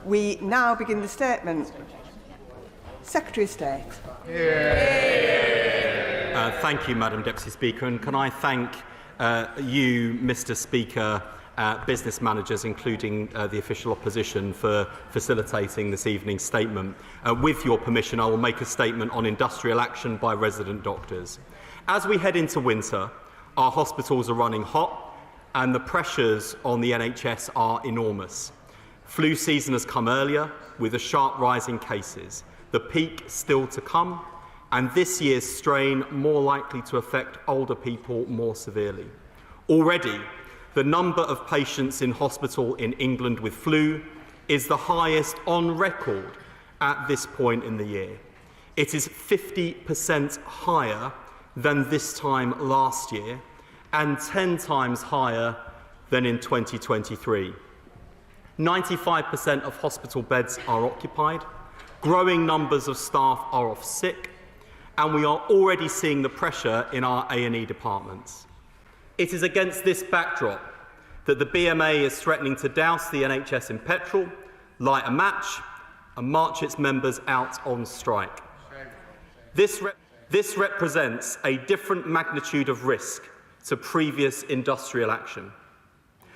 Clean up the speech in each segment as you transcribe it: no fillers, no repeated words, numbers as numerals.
We now begin the statement. Secretary of State. Thank you, Madam Deputy Speaker, and can I thank you, Mr Speaker, business managers, including the official opposition, for facilitating this evening's statement. With your permission, I will make a statement on industrial action by resident doctors. As we head into winter, our hospitals are running hot and the pressures on the NHS are enormous. Flu season has come earlier with a sharp rise in cases, the peak still to come, and this year's strain more likely to affect older people more severely. Already, the number of patients in hospital in England with flu is the highest on record at this point in the year. It is 50% higher than this time last year and 10 times higher than in 2023. 95% of hospital beds are occupied, growing numbers of staff are off sick, and we are already seeing the pressure in our A&E departments. It is against this backdrop that the BMA is threatening to douse the NHS in petrol, light a match, and march its members out on strike. This represents a different magnitude of risk to previous industrial action.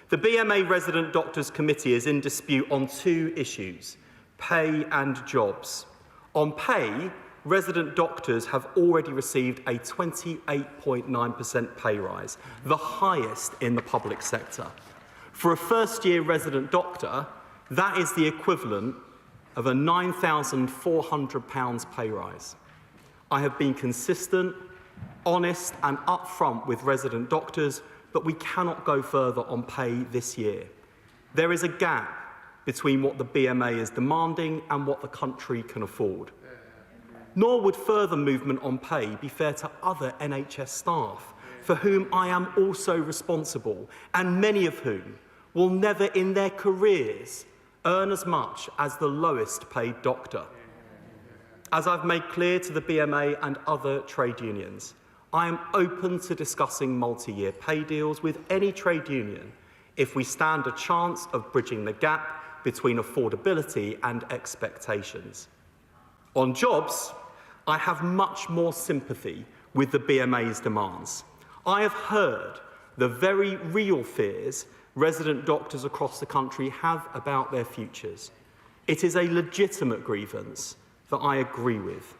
The BMA Resident Doctors Committee is in dispute on two issues: pay and jobs. On pay, resident doctors have already received a 28.9% pay rise, the highest in the public sector. For a first-year resident doctor, that is the equivalent of a £9,400 pay rise. I have been consistent, honest and upfront with resident doctors, but we cannot go further on pay this year. There is a gap between what the BMA is demanding and what the country can afford. Nor would further movement on pay be fair to other NHS staff, for whom I am also responsible, and many of whom will never in their careers earn as much as the lowest paid doctor. As I've made clear to the BMA and other trade unions, I am open to discussing multi-year pay deals with any trade union if we stand a chance of bridging the gap between affordability and expectations. On jobs, I have much more sympathy with the BMA's demands. I have heard the very real fears resident doctors across the country have about their futures. It is a legitimate grievance that I agree with.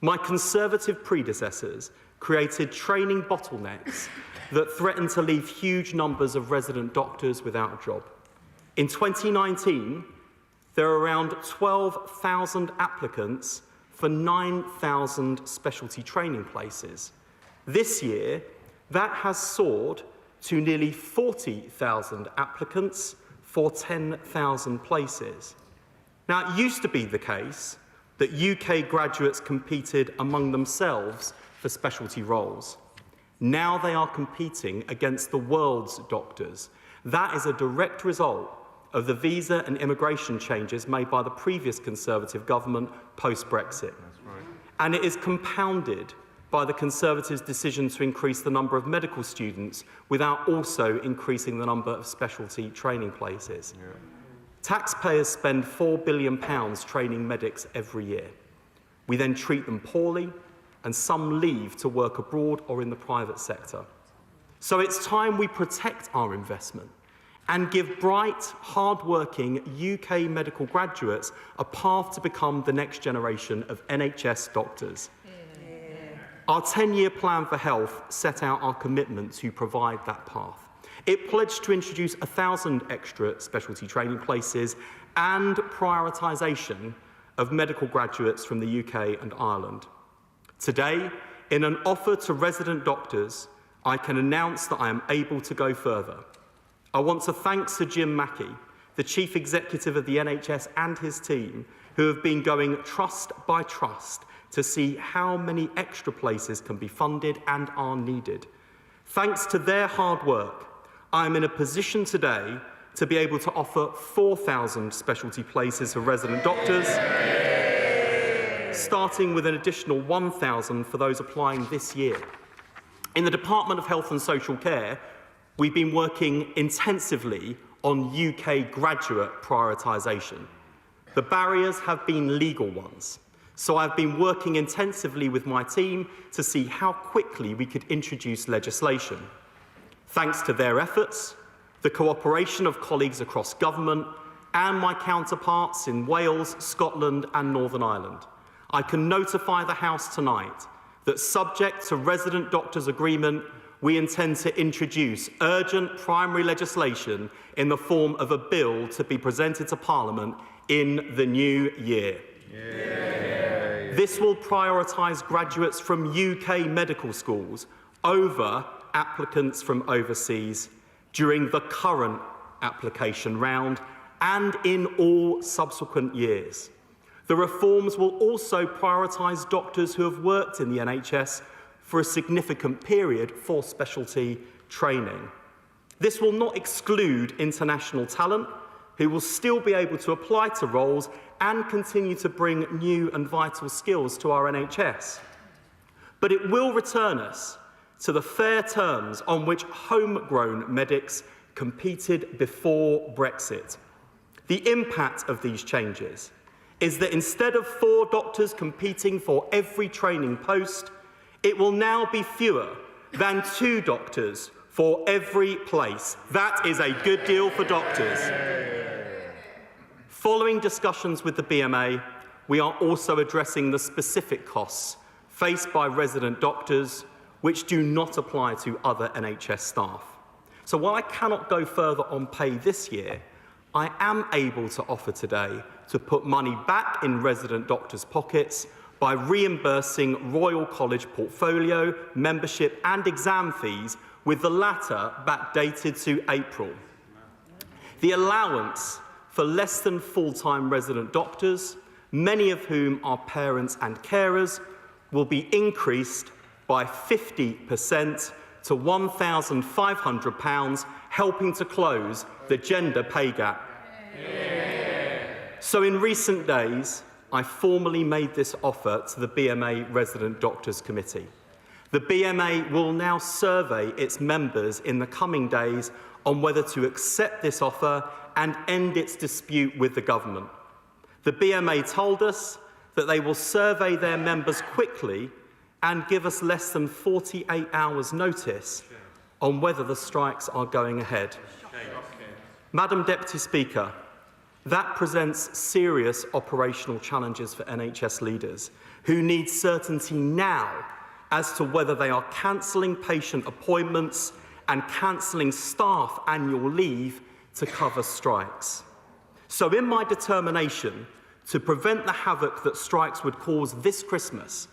My Conservative predecessors created training bottlenecks that threatened to leave huge numbers of resident doctors without a job. In 2019, there were around 12,000 applicants for 9,000 specialty training places. This year, that has soared to nearly 40,000 applicants for 10,000 places. Now, it used to be the case that UK graduates competed among themselves for specialty roles. Now they are competing against the world's doctors. That is a direct result of the visa and immigration changes made by the previous Conservative government post-Brexit. And it is compounded by the Conservatives' decision to increase the number of medical students without also increasing the number of specialty training places. Taxpayers spend £4 billion training medics every year. We then treat them poorly, and some leave to work abroad or in the private sector. So it's time we protect our investment and give bright, hard-working UK medical graduates a path to become the next generation of NHS doctors. Our 10-year plan for health set out our commitment to provide that path. It pledged to introduce 1,000 extra specialty training places and prioritisation of medical graduates from the UK and Ireland. Today, in an offer to resident doctors, I can announce that I am able to go further. I want to thank Sir Jim Mackey, the Chief Executive of the NHS, and his team, who have been going trust by trust to see how many extra places can be funded and are needed. Thanks to their hard work, I am in a position today to be able to offer 4,000 specialty places for resident doctors, starting with an additional 1,000 for those applying this year. In the Department of Health and Social Care, we've been working intensively on UK graduate prioritisation. The barriers have been legal ones, so I've been working intensively with my team to see how quickly we could introduce legislation. Thanks to their efforts, the cooperation of colleagues across government and my counterparts in Wales, Scotland and Northern Ireland, I can notify the House tonight that, subject to resident doctors' agreement, we intend to introduce urgent primary legislation in the form of a bill to be presented to Parliament in the new year. This will prioritise graduates from UK medical schools over applicants from overseas during the current application round and in all subsequent years. The reforms will also prioritise doctors who have worked in the NHS for a significant period for specialty training. This will not exclude international talent, who will still be able to apply to roles and continue to bring new and vital skills to our NHS. But it will return us to the fair terms on which homegrown medics competed before Brexit. The impact of these changes is that instead of 4 doctors competing for every training post, it will now be fewer than 2 doctors for every place. That is a good deal for doctors. Following discussions with the BMA, we are also addressing the specific costs faced by resident doctors which do not apply to other NHS staff. So while I cannot go further on pay this year, I am able to offer today to put money back in resident doctors' pockets by reimbursing Royal College portfolio, membership and exam fees, with the latter backdated to April. The allowance for less than full-time resident doctors, many of whom are parents and carers, will be increased by 50% to £1,500, helping to close the gender pay gap. So in recent days, I formally made this offer to the BMA Resident Doctors Committee. The BMA will now survey its members in the coming days on whether to accept this offer and end its dispute with the government. The BMA told us that they will survey their members quickly and give us less than 48 hours' notice on whether the strikes are going ahead. Madam Deputy Speaker, that presents serious operational challenges for NHS leaders who need certainty now as to whether they are cancelling patient appointments and cancelling staff annual leave to cover strikes. So in my determination to prevent the havoc that strikes would cause this Christmas,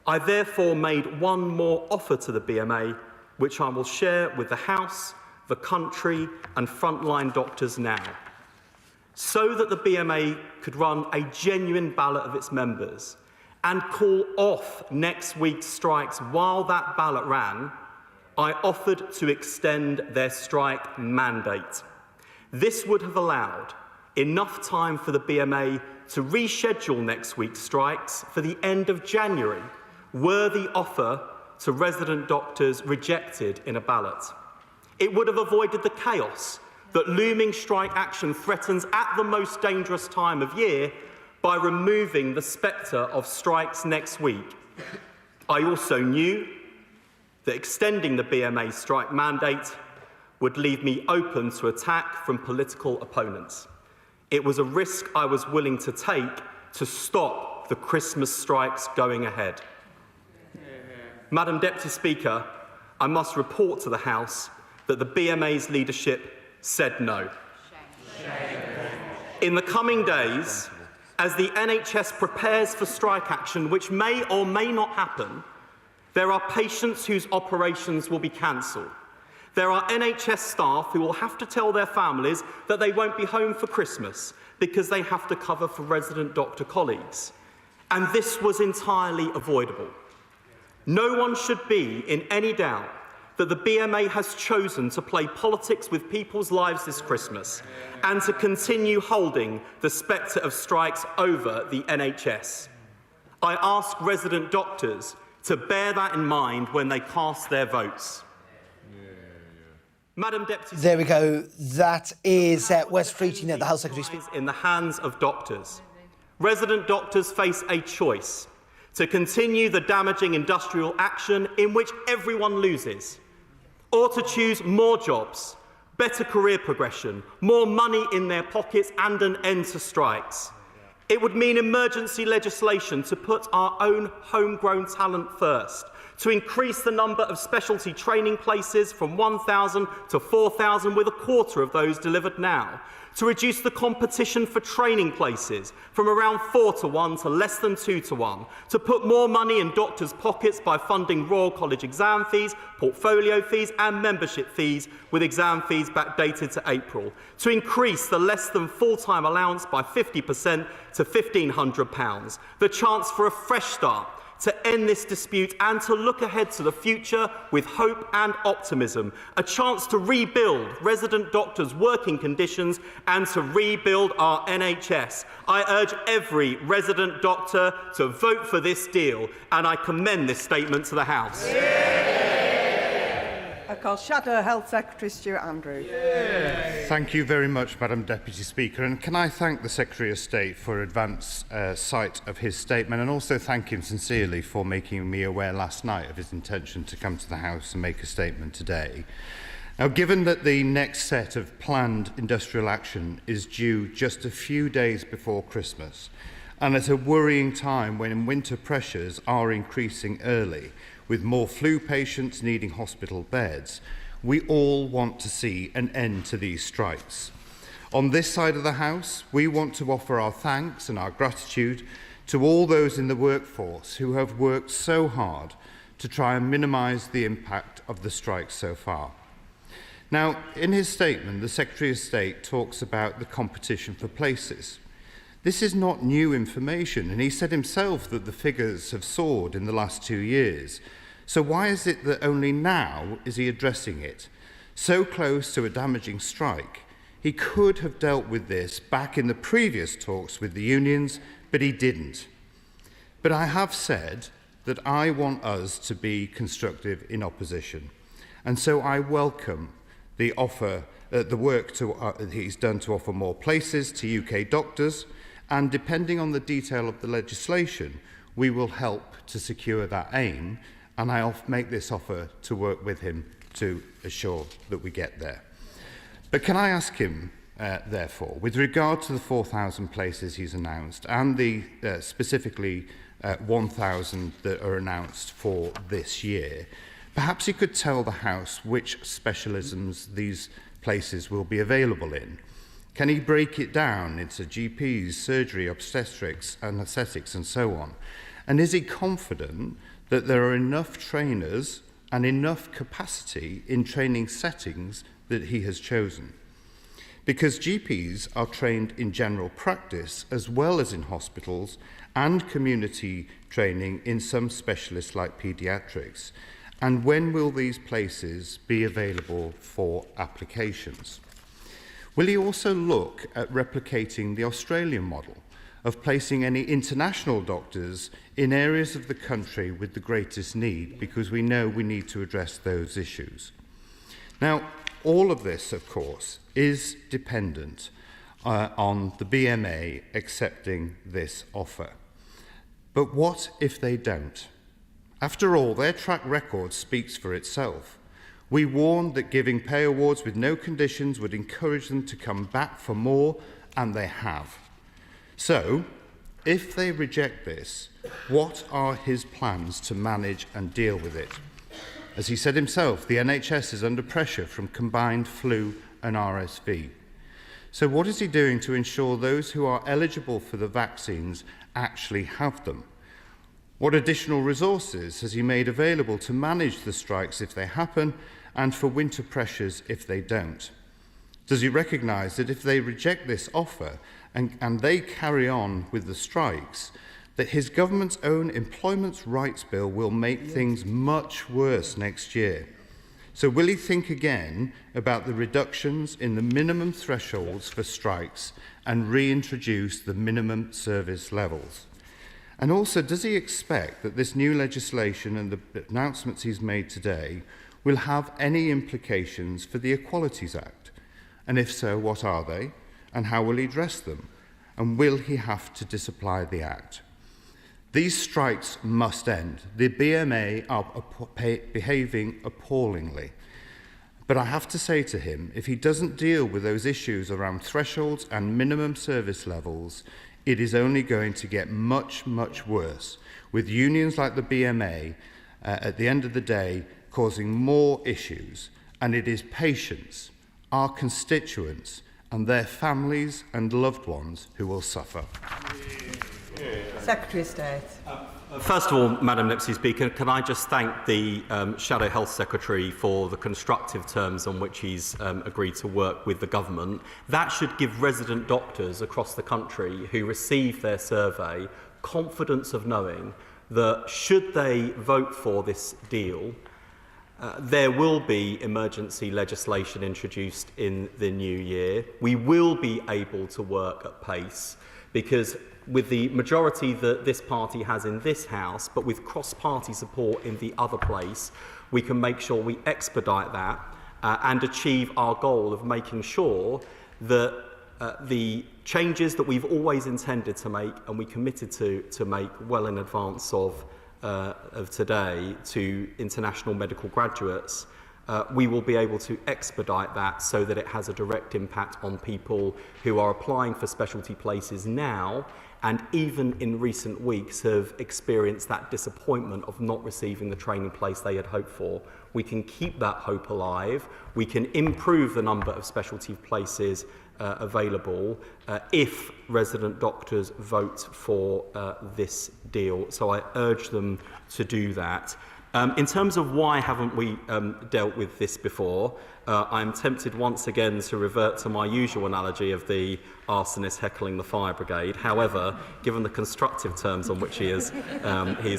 I therefore made one more offer to the BMA, which I will share with the House, the country and frontline doctors now. So that the BMA could run a genuine ballot of its members and call off next week's strikes while that ballot ran, I offered to extend their strike mandate. This would have allowed enough time for the BMA to reschedule next week's strikes for the end of January, were the offer to resident doctors rejected in a ballot. It would have avoided the chaos that looming strike action threatens at the most dangerous time of year by removing the spectre of strikes next week. I also knew that extending the BMA's strike mandate would leave me open to attack from political opponents. It was a risk I was willing to take to stop the Christmas strikes going ahead. Madam Deputy Speaker, I must report to the House that the BMA's leadership said no. In the coming days, as the NHS prepares for strike action, which may or may not happen, there are patients whose operations will be cancelled. There are NHS staff who will have to tell their families that they won't be home for Christmas because they have to cover for resident doctor colleagues. And this was entirely avoidable. No one should be in any doubt that the BMA has chosen to play politics with people's lives this Christmas and to continue holding the spectre of strikes over the NHS. I ask resident doctors to bear that in mind when they cast their votes. Madam Deputy There we go. That is Wes Freeting, the Health Secretary speaking. in the hands of doctors. Resident doctors face a choice to continue the damaging industrial action in which everyone loses, or to choose more jobs, better career progression, more money in their pockets and an end to strikes. It would mean emergency legislation to put our own homegrown talent first, to increase the number of specialty training places from 1,000 to 4,000, with a quarter of those delivered now, to reduce the competition for training places from around 4 to 1 to less than 2 to 1, to put more money in doctors' pockets by funding Royal College exam fees, portfolio fees and membership fees, with exam fees backdated to April, to increase the less than full-time allowance by 50% to £1,500, the chance for a fresh start, to end this dispute and to look ahead to the future with hope and optimism, a chance to rebuild resident doctors' working conditions and to rebuild our NHS. I urge every resident doctor to vote for this deal, and I commend this statement to the House. I call Shadow Health Secretary Stuart Andrew. Thank you very much, Madam Deputy Speaker, and can I thank the Secretary of State for advance sight of his statement, and also thank him sincerely for making me aware last night of his intention to come to the House and make a statement today. Now, given that the next set of planned industrial action is due just a few days before Christmas, and at a worrying time when winter pressures are increasing early, with more flu patients needing hospital beds, we all want to see an end to these strikes. On this side of the House, we want to offer our thanks and our gratitude to all those in the workforce who have worked so hard to try and minimise the impact of the strikes so far. Now, in his statement, the Secretary of State talks about the competition for places. This is not new information, and he said himself that the figures have soared in the last 2 years. So why is it that only now is he addressing it? So close to a damaging strike. He could have dealt with this back in the previous talks with the unions, but he didn't. But I have said that I want us to be constructive in opposition. And so I welcome the offer, the work he's done to offer more places to UK doctors, and depending on the detail of the legislation, we will help to secure that aim, and I'll make this offer to work with him to assure that we get there. But can I ask him, therefore, with regard to the 4,000 places he's announced and the specifically 1,000 that are announced for this year, perhaps he could tell the House which specialisms these places will be available in. Can he break it down into GPs, surgery, obstetrics, anaesthetics, and so on? And is he confident that there are enough trainers and enough capacity in training settings that he has chosen? Because GPs are trained in general practice as well as in hospitals, and community training in some specialists like paediatrics. And when will these places be available for applications? Will he also look at replicating the Australian model of placing any international doctors in areas of the country with the greatest need, because we know we need to address those issues? Now, all of this, of course, is dependent on the BMA accepting this offer. But what if they don't? After all, their track record speaks for itself. We warned that giving pay awards with no conditions would encourage them to come back for more, and they have. So, if they reject this, what are his plans to manage and deal with it? As he said himself, the NHS is under pressure from combined flu and RSV. So what is he doing to ensure those who are eligible for the vaccines actually have them? What additional resources has he made available to manage the strikes if they happen, and for winter pressures if they don't? Does he recognise that if they reject this offer and they carry on with the strikes, that his government's own employment rights bill will make things much worse next year? So will he think again about the reductions in the minimum thresholds for strikes and reintroduce the minimum service levels? And also, does he expect that this new legislation and the announcements he's made today will have any implications for the Equalities Act? And if so, what are they? And how will he address them? And will he have to disapply the Act? These strikes must end. The BMA are behaving appallingly. But I have to say to him, if he doesn't deal with those issues around thresholds and minimum service levels, it is only going to get much, much worse, with unions like the BMA at the end of the day causing more issues. And it is patients, our constituents, and their families and loved ones who will suffer. Secretary of State. First of all, Madam Deputy Speaker, can I just thank the Shadow Health Secretary for the constructive terms on which he's agreed to work with the government. That should give resident doctors across the country who receive their survey confidence of knowing that should they vote for this deal, there will be emergency legislation introduced in the new year. We will be able to work at pace because with the majority that this party has in this House, but with cross-party support in the other place, we can make sure we expedite that and achieve our goal of making sure that the changes that we've always intended to make and we committed to make well in advance of today to international medical graduates, we will be able to expedite that so that it has a direct impact on people who are applying for specialty places now and even in recent weeks have experienced that disappointment of not receiving the training place they had hoped for. We can keep that hope alive. We can improve the number of specialty places available if resident doctors vote for this deal. So I urge them to do that. In terms of why haven't we dealt with this before, I'm tempted once again to revert to my usual analogy of the arsonist heckling the fire brigade. However, given the constructive terms on which he's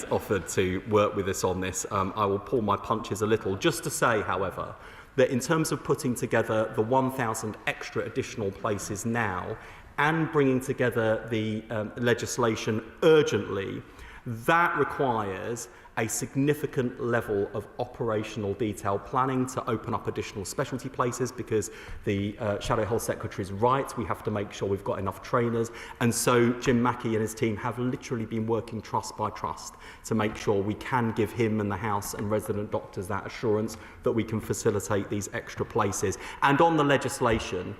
offered to work with us on this, I will pull my punches a little. Just to say, however, that in terms of putting together the 1,000 extra additional places now and bringing together the legislation urgently, that requires a significant level of operational detail planning to open up additional specialty places because the Shadow Health Secretary is right, we have to make sure we've got enough trainers, and so Jim Mackey and his team have literally been working trust by trust to make sure we can give him and the House and resident doctors that assurance that we can facilitate these extra places. And on the legislation,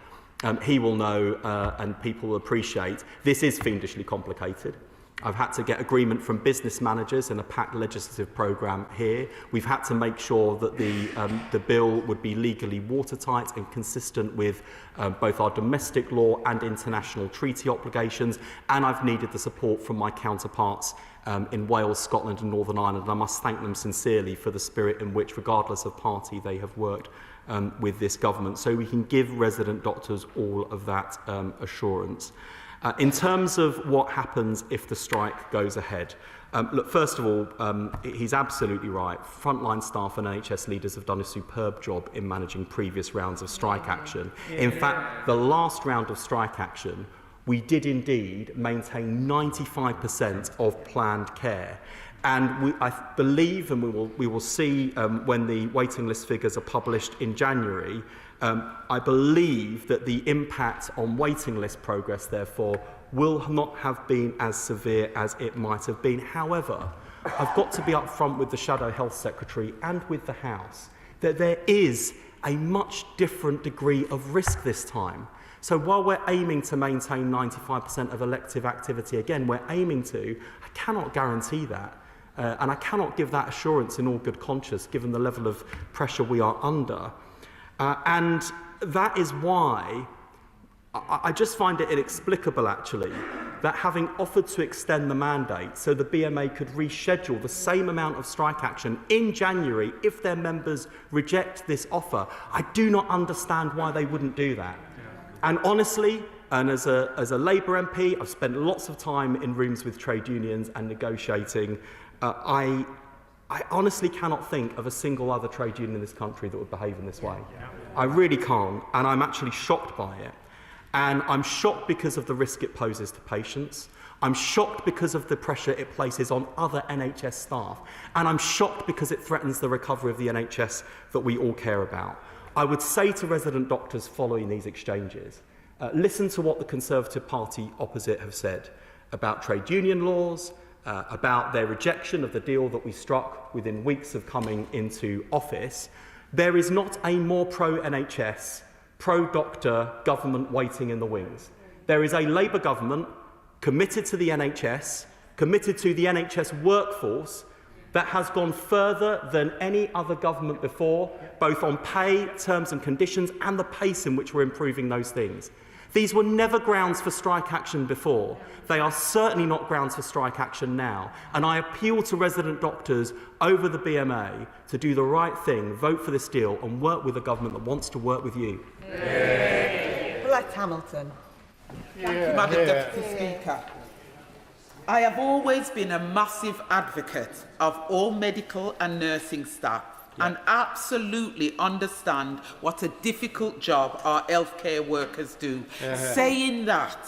he will know and people will appreciate, this is fiendishly complicated. I've had to get agreement from business managers in a packed legislative programme here. We've had to make sure that the bill would be legally watertight and consistent with both our domestic law and international treaty obligations. And I've needed the support from my counterparts in Wales, Scotland and Northern Ireland. And I must thank them sincerely for the spirit in which, regardless of party, they have worked with this government. So we can give resident doctors all of that assurance. In terms of what happens if the strike goes ahead, look, first of all, he's absolutely right. Frontline staff and NHS leaders have done a superb job in managing previous rounds of strike action. In fact, the last round of strike action, we did indeed maintain 95% of planned care. And I believe, and we will see when the waiting list figures are published in January, I believe that the impact on waiting list progress, therefore, will not have been as severe as it might have been. However, I've got to be upfront with the Shadow Health Secretary and with the House that there is a much different degree of risk this time. So while we're aiming to maintain 95% of elective activity, again, we're aiming to, I cannot guarantee that. And I cannot give that assurance in all good conscience, given the level of pressure we are under. And that is why I just find it inexplicable, actually, that having offered to extend the mandate so the BMA could reschedule the same amount of strike action in January if their members reject this offer, I do not understand why they wouldn't do that. And honestly, and as a Labour MP, I've spent lots of time in rooms with trade unions and negotiating. I honestly cannot think of a single other trade union in this country that would behave in this way. I really can't, and I'm actually shocked by it. And I'm shocked because of the risk it poses to patients. I'm shocked because of the pressure it places on other NHS staff. And I'm shocked because it threatens the recovery of the NHS that we all care about. I would say to resident doctors following these exchanges, listen to what the Conservative Party opposite have said about trade union laws, about their rejection of the deal that we struck within weeks of coming into office. There is not a more pro-NHS, pro-doctor government waiting in the wings. There is a Labour government committed to the NHS, committed to the NHS workforce, that has gone further than any other government before, both on pay, terms and conditions, and the pace in which we're improving those things. These were never grounds for strike action before. They are certainly not grounds for strike action now. And I appeal to resident doctors over the BMA to do the right thing, vote for this deal, and work with a government that wants to work with you. Black Hamilton. Thank you, Madam Deputy Speaker. I have always been a massive advocate of all medical and nursing staff and absolutely understand what a difficult job our healthcare workers do. Saying that,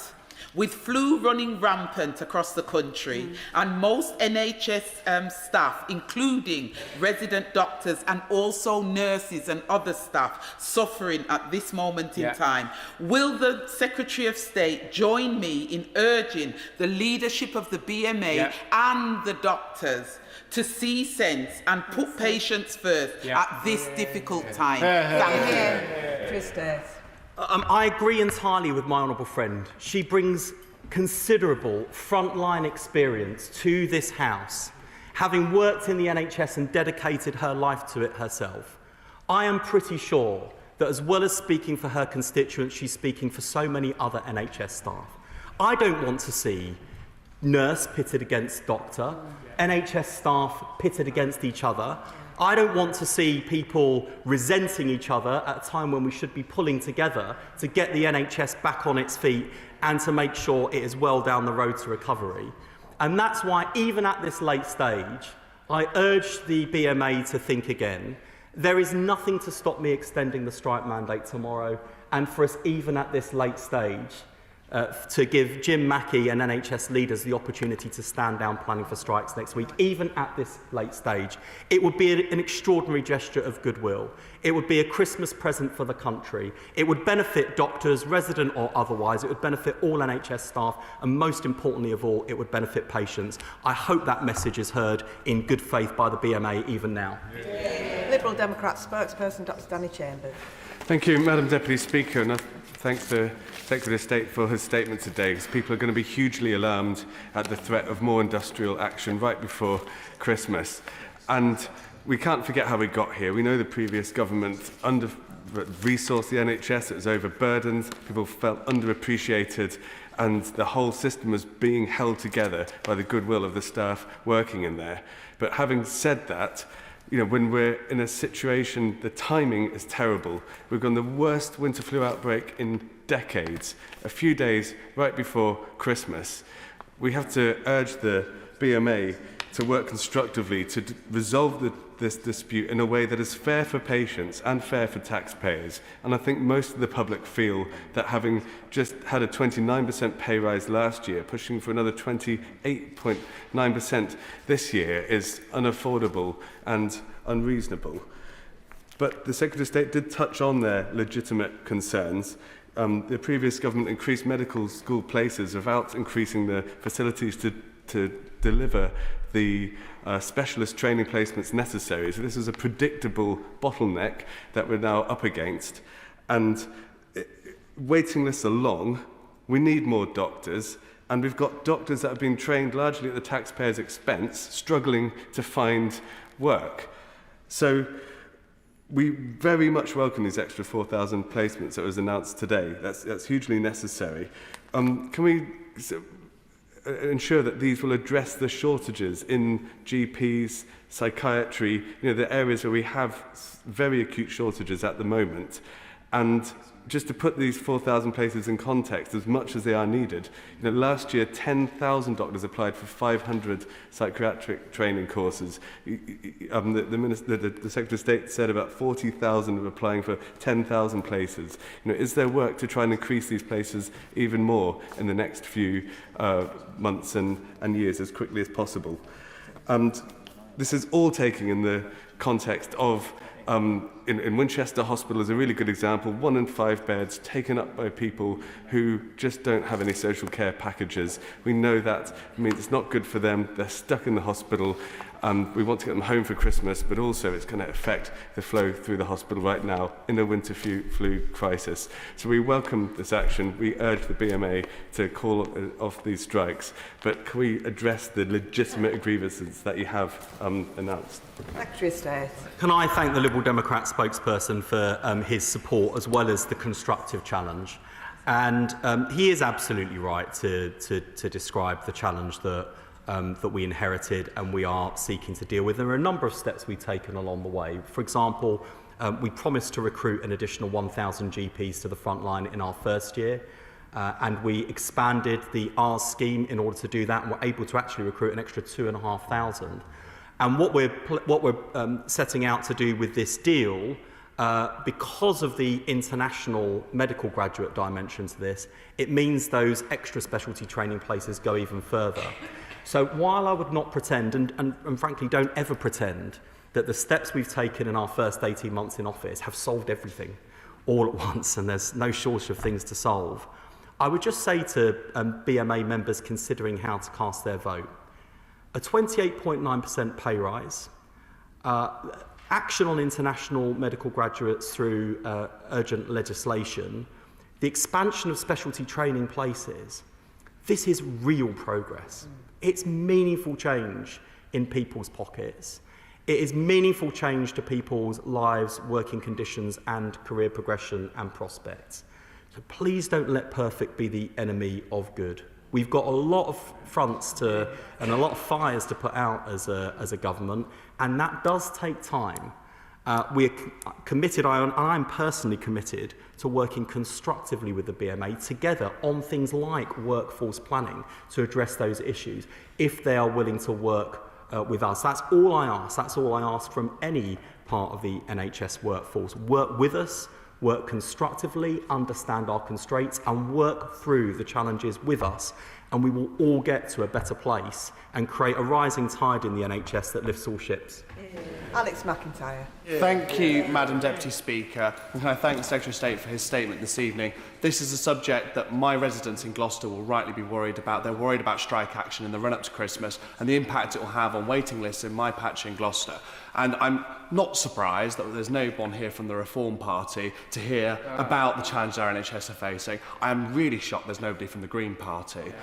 with flu running rampant across the country and most NHS staff, including resident doctors and also nurses and other staff, suffering at this moment in time, will the Secretary of State join me in urging the leadership of the BMA and the doctors to see sense and put patients first at this difficult time? Thank you. I agree entirely with my honourable friend. She brings considerable frontline experience to this House, having worked in the NHS and dedicated her life to it herself. I am pretty sure that as well as speaking for her constituents, she's speaking for so many other NHS staff. I don't want to see nurse pitted against doctor, NHS staff pitted against each other. I don't want to see people resenting each other at a time when we should be pulling together to get the NHS back on its feet and to make sure it is well down the road to recovery. And that's why, even at this late stage, I urge the BMA to think again. There is nothing to stop me extending the strike mandate tomorrow, and for us, even at this late stage, to give Jim Mackey and NHS leaders the opportunity to stand down planning for strikes next week, even at this late stage. It would be an extraordinary gesture of goodwill. It would be a Christmas present for the country. It would benefit doctors, resident or otherwise. It would benefit all NHS staff, and most importantly of all, it would benefit patients. I hope that message is heard in good faith by the BMA even now. Liberal Democrat spokesperson, Dr. Danny Chambers. Thank you, Madam Deputy Speaker, and I thank the Secretary of State for his statement today, because people are going to be hugely alarmed at the threat of more industrial action right before Christmas. And we can't forget how we got here. We know the previous government under-resourced the NHS, it was overburdened, people felt underappreciated, and the whole system was being held together by the goodwill of the staff working in there. But having said that, you know, when we're in a situation, the timing is terrible. We've got the worst winter flu outbreak in decades, a few days right before Christmas. We have to urge the BMA to work constructively to resolve this dispute in a way that is fair for patients and fair for taxpayers. And I think most of the public feel that having just had a 29% pay rise last year, pushing for another 28.9% this year is unaffordable and unreasonable. But the Secretary of State did touch on their legitimate concerns. The previous government increased medical school places without increasing the facilities to deliver the specialist training placements necessary. So this is a predictable bottleneck that we're now up against. And waiting lists are long. We need more doctors. And we've got doctors that have been trained largely at the taxpayer's expense, struggling to find work. So we very much welcome these extra 4,000 placements that was announced today. That's hugely necessary. Can we ensure that these will address the shortages in GPs, psychiatry, you know, the areas where we have very acute shortages at the moment? And just to put these 4,000 places in context, as much as they are needed, last year 10,000 doctors applied for 500 psychiatric training courses. The Secretary of State said about 40,000 are applying for 10,000 places. Is there work to try and increase these places even more in the next few months and years as quickly as possible? And this is all taking in the context of in Winchester Hospital is a really good example. 1 in 5 beds taken up by people who just don't have any social care packages. We know that means it's not good for them. They're stuck in the hospital. We want to get them home for Christmas, but also it's going to affect the flow through the hospital right now in the winter flu crisis. So we welcome this action. We urge the BMA to call off these strikes. But can we address the legitimate grievances that you have announced? Secretary of State. Can I thank the Liberal Democrat spokesperson for his support as well as the constructive challenge? And he is absolutely right to describe the challenge that we inherited and we are seeking to deal with. There are a number of steps we've taken along the way. For example, we promised to recruit an additional 1,000 GPs to the front line in our first year. And we expanded the R's scheme in order to do that, and we're able to actually recruit an extra 2,500. And what we're setting out to do with this deal, because of the international medical graduate dimension to this, it means those extra specialty training places go even further. So while I would not pretend, and frankly don't ever pretend, that the steps we've taken in our first 18 months in office have solved everything all at once, and there's no shortage of things to solve, I would just say to BMA members considering how to cast their vote, a 28.9% pay rise, action on international medical graduates through urgent legislation, the expansion of specialty training places, this is real progress. It's meaningful change in people's pockets. It is meaningful change to people's lives, working conditions and career progression and prospects. So please don't let perfect be the enemy of good. We've got a lot of fronts and a lot of fires to put out as a government, and that does take time. We are committed, and I'm personally committed, to working constructively with the BMA together on things like workforce planning to address those issues, if they are willing to work with us. That's all I ask. That's all I ask from any part of the NHS workforce. Work with us, work constructively, understand our constraints, and work through the challenges with us. And we will all get to a better place and create a rising tide in the NHS that lifts all ships. Alex McIntyre. Thank you, Madam Deputy Speaker. And can I thank the Secretary of State for his statement this evening. This is a subject that my residents in Gloucester will rightly be worried about. They're worried about strike action in the run-up to Christmas and the impact it will have on waiting lists in my patch in Gloucester. And I'm not surprised that there's no one here from the Reform Party to hear about the challenge our NHS are facing. I am really shocked there's nobody from the Green Party.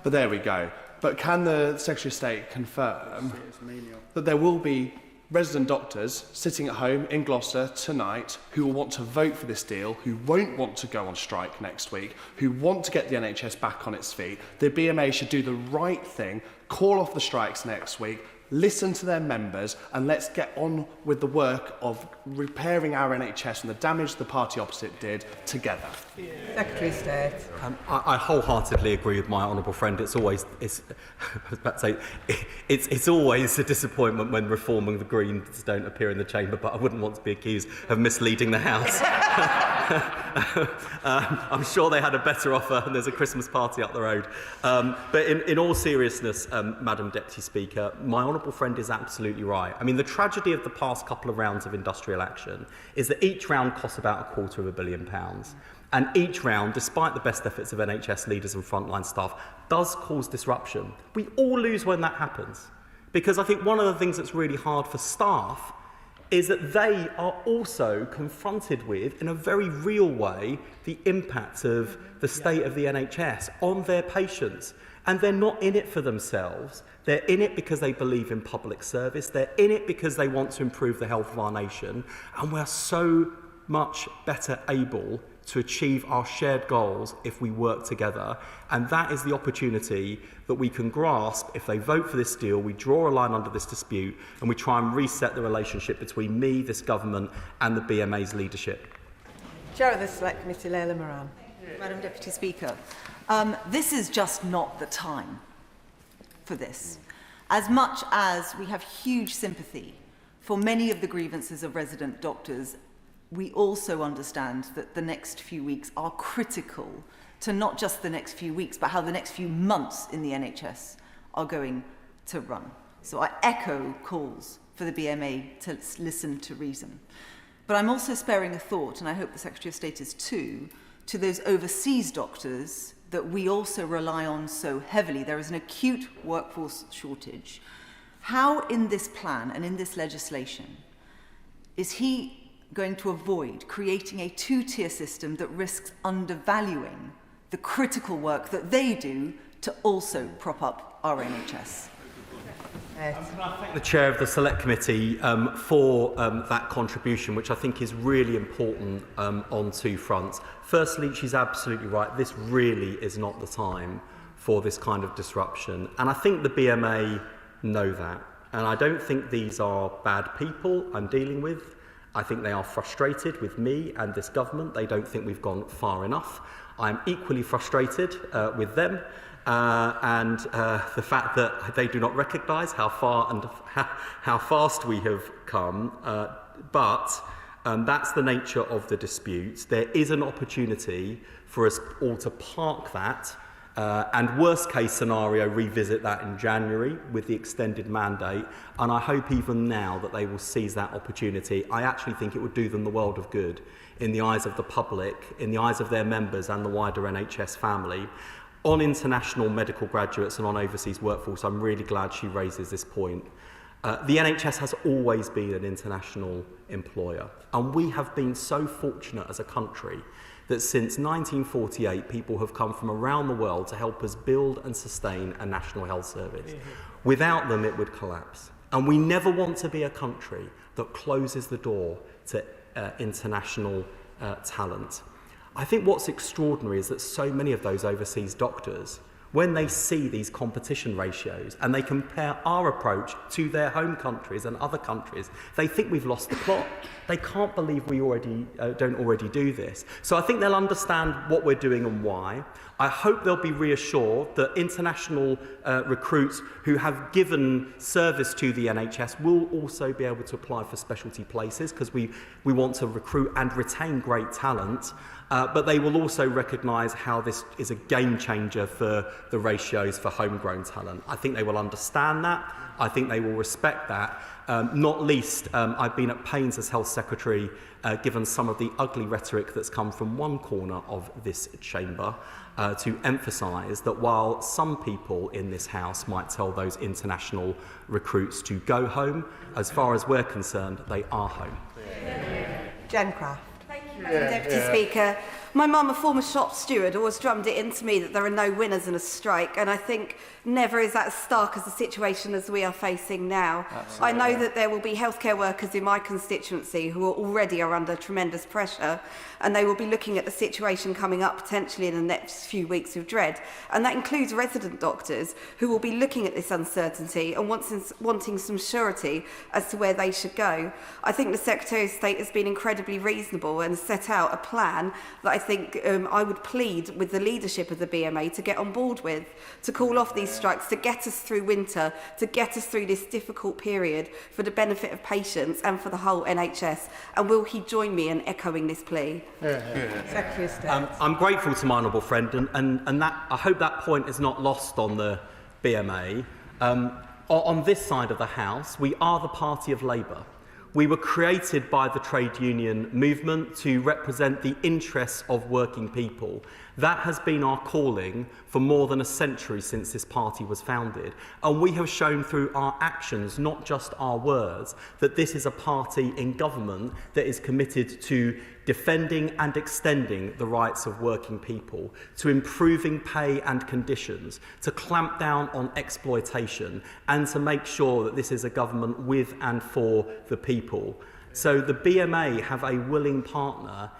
But there we go. But can the Secretary of State confirm that there will be resident doctors sitting at home in Gloucester tonight who will want to vote for this deal, who won't want to go on strike next week, who want to get the NHS back on its feet? The BMA should do the right thing, call off the strikes next week, listen to their members, and let's get on with the work of repairing our NHS and the damage the party opposite did together. Secretary of State. I wholeheartedly agree with my honourable friend. It's always it's always a disappointment when Reform and the Greens don't appear in the chamber, but I wouldn't want to be accused of misleading the House. I'm sure they had a better offer, and there's a Christmas party up the road. But in all seriousness, Madam Deputy Speaker, my honourable friend is absolutely right. I mean, the tragedy of the past couple of rounds of industrial action is that each round costs about £250 million. And each round, despite the best efforts of NHS leaders and frontline staff, does cause disruption. We all lose when that happens. Because I think one of the things that's really hard for staff is that they are also confronted with, in a very real way, the impact of the state of the NHS on their patients. And they're not in it for themselves. They're in it because they believe in public service. They're in it because they want to improve the health of our nation. And we're so much better able to achieve our shared goals if we work together. And that is the opportunity that we can grasp if they vote for this deal. We draw a line under this dispute and we try and reset the relationship between me, this government, and the BMA's leadership. Chair of the Select Committee, Leila Moran. Madam Deputy Speaker, this is just not the time for this. As much as we have huge sympathy for many of the grievances of resident doctors, we also understand that the next few weeks are critical to not just the next few weeks, but how the next few months in the NHS are going to run. So I echo calls for the BMA to listen to reason. But I'm also sparing a thought, and I hope the Secretary of State is too, to those overseas doctors that we also rely on so heavily. There is an acute workforce shortage. How in this plan and in this legislation is he going to avoid creating a two-tier system that risks undervaluing the critical work that they do to also prop up our NHS? I thank the Chair of the Select Committee for that contribution, which I think is really important on two fronts. Firstly, she's absolutely right. This really is not the time for this kind of disruption. And I think the BMA know that. And I don't think these are bad people I'm dealing with. I think they are frustrated with me and this government. They don't think we've gone far enough. I'm equally frustrated with them. And the fact that they do not recognise how far and how fast we have come, but that's the nature of the dispute. There is an opportunity for us all to park that and worst case scenario revisit that in January with the extended mandate, and I hope even now that they will seize that opportunity. I actually think it would do them the world of good in the eyes of the public, in the eyes of their members and the wider NHS family. On international medical graduates and on overseas workforce, I'm really glad she raises this point. The NHS has always been an international employer, and we have been so fortunate as a country that since 1948 people have come from around the world to help us build and sustain a national health service. Without them it would collapse, and we never want to be a country that closes the door to international talent. I think what's extraordinary is that so many of those overseas doctors, when they see these competition ratios and they compare our approach to their home countries and other countries, they think we've lost the plot. They can't believe we don't already do this. So I think they'll understand what we're doing and why. I hope they'll be reassured that international recruits who have given service to the NHS will also be able to apply for specialty places, because we want to recruit and retain great talent. But they will also recognise how this is a game changer for the ratios for homegrown talent. I think they will understand that. I think they will respect that. Not least, I've been at pains as Health Secretary, given some of the ugly rhetoric that's come from one corner of this chamber, to emphasise that while some people in this House might tell those international recruits to go home, as far as we're concerned, they are home. Jen Craft. Madam Deputy Speaker, my mum, a former shop steward, always drummed it into me that there are no winners in a strike, and I think never is that as stark as the situation as we are facing now. Absolutely. I know that there will be healthcare workers in my constituency who already are under tremendous pressure, and they will be looking at the situation coming up potentially in the next few weeks with dread, and that includes resident doctors who will be looking at this uncertainty and wanting some surety as to where they should go. I think the Secretary of State has been incredibly reasonable and set out a plan that I think I would plead with the leadership of the BMA to get on board with, to call off these strikes, to get us through winter, to get us through this difficult period for the benefit of patients and for the whole NHS. And will he join me in echoing this plea? Secretary of State. I'm grateful to my honourable friend, and that, I hope that point is not lost on the BMA. On this side of the House, we are the party of Labour. We were created by the trade union movement to represent the interests of working people. That has been our calling for more than a century since this party was founded. And we have shown through our actions, not just our words, that this is a party in government that is committed to defending and extending the rights of working people, to improving pay and conditions, to clamp down on exploitation, and to make sure that this is a government with and for the people. So the BMA have a willing partner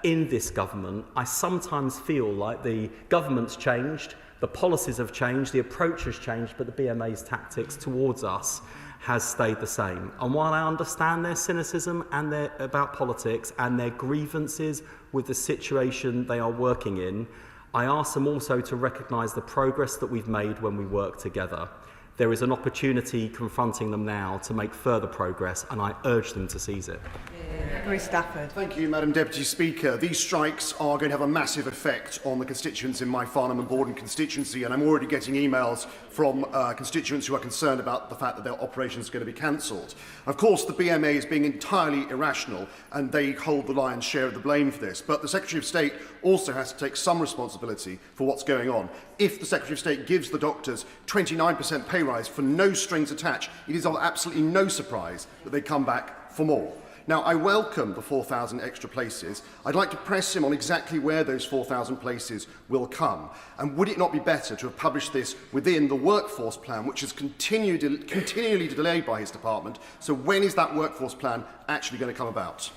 in this government. I sometimes feel like the government's changed, The policies have changed, the approach has changed, but the BMA's tactics towards us has stayed the same. And while I understand their cynicism and about politics and their grievances with the situation they are working in, I ask them also to recognise the progress that we've made when we work together. There is an opportunity confronting them now to make further progress, and I urge them to seize it. Bruce Stafford. Thank you, Madam Deputy Speaker. These strikes are going to have a massive effect on the constituents in my Farnham and Borden constituency, and I'm already getting emails from constituents who are concerned about the fact that their operations are going to be cancelled. Of course, the BMA is being entirely irrational, and they hold the lion's share of the blame for this. But the Secretary of State also has to take some responsibility for what's going on. If the Secretary of State gives the doctors 29% pay rise for no strings attached, it is of absolutely no surprise that they come back for more. Now, I welcome the 4,000 extra places. I'd like to press him on exactly where those 4,000 places will come. And would it not be better to have published this within the workforce plan, which is continually delayed by his department? So when is that workforce plan actually going to come about?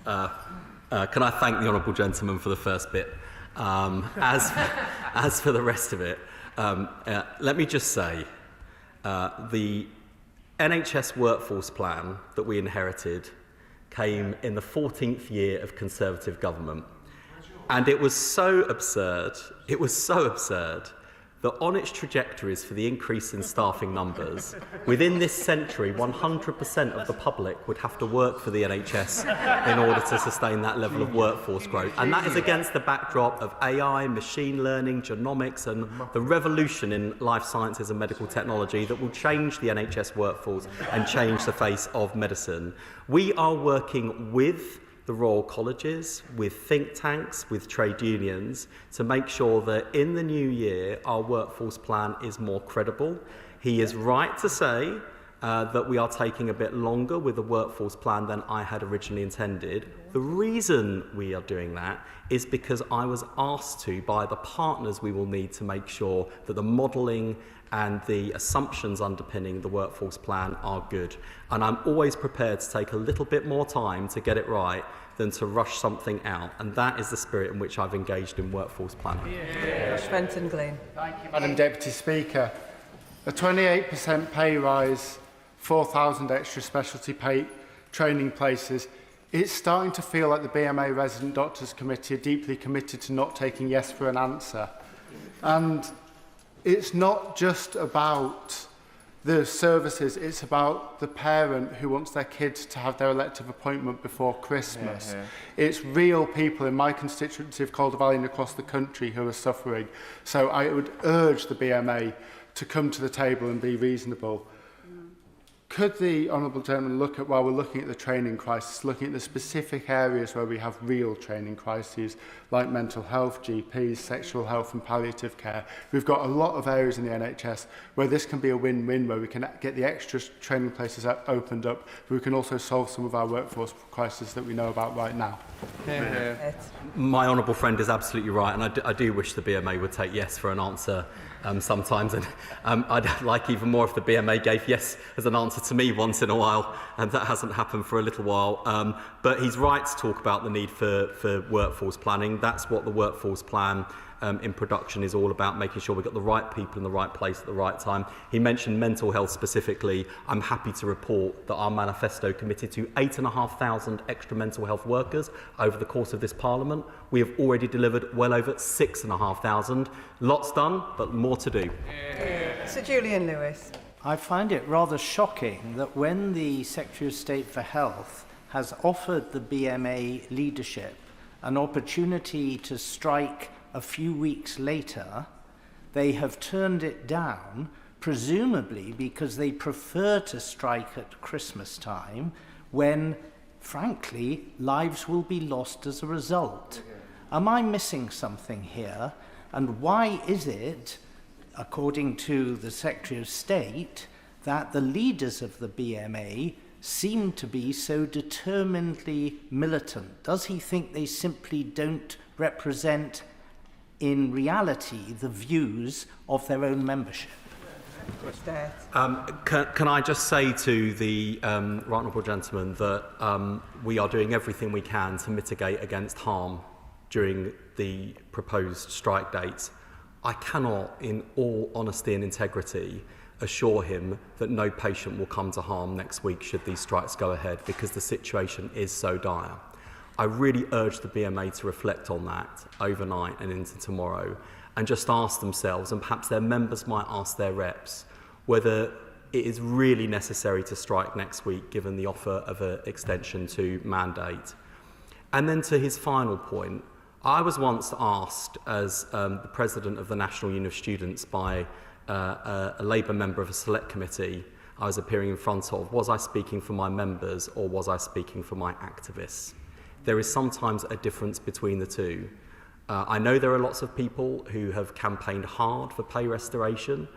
Can I thank the honourable gentleman for the first bit? As for the rest of it, let me just say the NHS workforce plan that we inherited came in the 14th year of Conservative government. And it was so absurd, that on its trajectories for the increase in staffing numbers, within this century, 100% of the public would have to work for the NHS in order to sustain that level of workforce growth. And that is against the backdrop of AI, machine learning, genomics, and the revolution in life sciences and medical technology that will change the NHS workforce and change the face of medicine. We are working with the Royal Colleges, with think tanks, with trade unions, to make sure that in the new year our workforce plan is more credible. He is right to say that we are taking a bit longer with the workforce plan than I had originally intended. The reason we are doing that is because I was asked to by the partners we will need to make sure that the modelling and the assumptions underpinning the workforce plan are good. And I'm always prepared to take a little bit more time to get it right than to rush something out. And that is the spirit in which I've engaged in workforce planning. Fenton Glean. Thank you, Madam Deputy Speaker. A 28% pay rise, 4,000 extra specialty pay training places. It's starting to feel like the BMA Resident Doctors Committee are deeply committed to not taking yes for an answer. And it's not just about the services, it's about the parent who wants their kids to have their elective appointment before Christmas. It's real people in my constituency of Calder Valley and across the country who are suffering. So I would urge the BMA to come to the table and be reasonable. Could the honourable gentleman look at, while we're looking at the training crisis, looking at the specific areas where we have real training crises, like mental health, GPs, sexual health and palliative care? We've got a lot of areas in the NHS where this can be a win-win, where we can get the extra training places opened up, but we can also solve some of our workforce crises that we know about right now. My honourable friend is absolutely right, and I do wish the BMA would take yes for an answer sometimes, and I'd like even more if the BMA gave yes as an answer to me once in a while, and that hasn't happened for a little while. But he's right to talk about the need for workforce planning. That's what the workforce plan in production is all about, making sure we've got the right people in the right place at the right time. He mentioned mental health specifically. I'm happy to report that our manifesto committed to 8,500 extra mental health workers over the course of this Parliament. We have already delivered well over 6,500. Lots done, but more to do. Sir Julian Lewis. I find it rather shocking that when the Secretary of State for Health has offered the BMA leadership an opportunity to strike a few weeks later, they have turned it down, presumably because they prefer to strike at Christmas time when, frankly, lives will be lost as a result. Am I missing something here? And why is it, according to the Secretary of State, that the leaders of the BMA seem to be so determinedly militant? Does he think they simply don't represent in reality the views of their own membership? Can I just say to the right honourable gentleman that we are doing everything we can to mitigate against harm during the proposed strike dates. I cannot, in all honesty and integrity, assure him that no patient will come to harm next week should these strikes go ahead, because the situation is so dire. I really urge the BMA to reflect on that overnight and into tomorrow, and just ask themselves, and perhaps their members might ask their reps, whether it is really necessary to strike next week given the offer of an extension to mandate. And then to his final point, I was once asked as the president of the National Union of Students by a Labour member of a select committee I was appearing in front of, was I speaking for my members or was I speaking for my activists? There is sometimes a difference between the two. I know there are lots of people who have campaigned hard for pay restoration,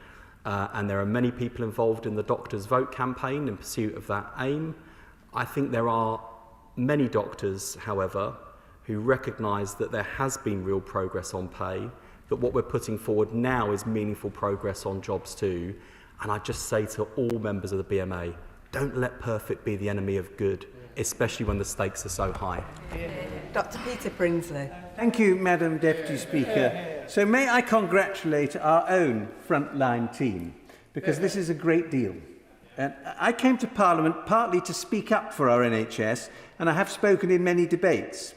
and there are many people involved in the Doctors' Vote campaign in pursuit of that aim. I think there are many doctors, however, who recognise that there has been real progress on pay, that what we're putting forward now is meaningful progress on jobs too. And I just say to all members of the BMA, don't let perfect be the enemy of good, especially when the stakes are so high. Dr. Peter Brinsley. Thank you, Madam Deputy Speaker. So may I congratulate our own frontline team, because this is a great deal. And I came to Parliament partly to speak up for our NHS, and I have spoken in many debates.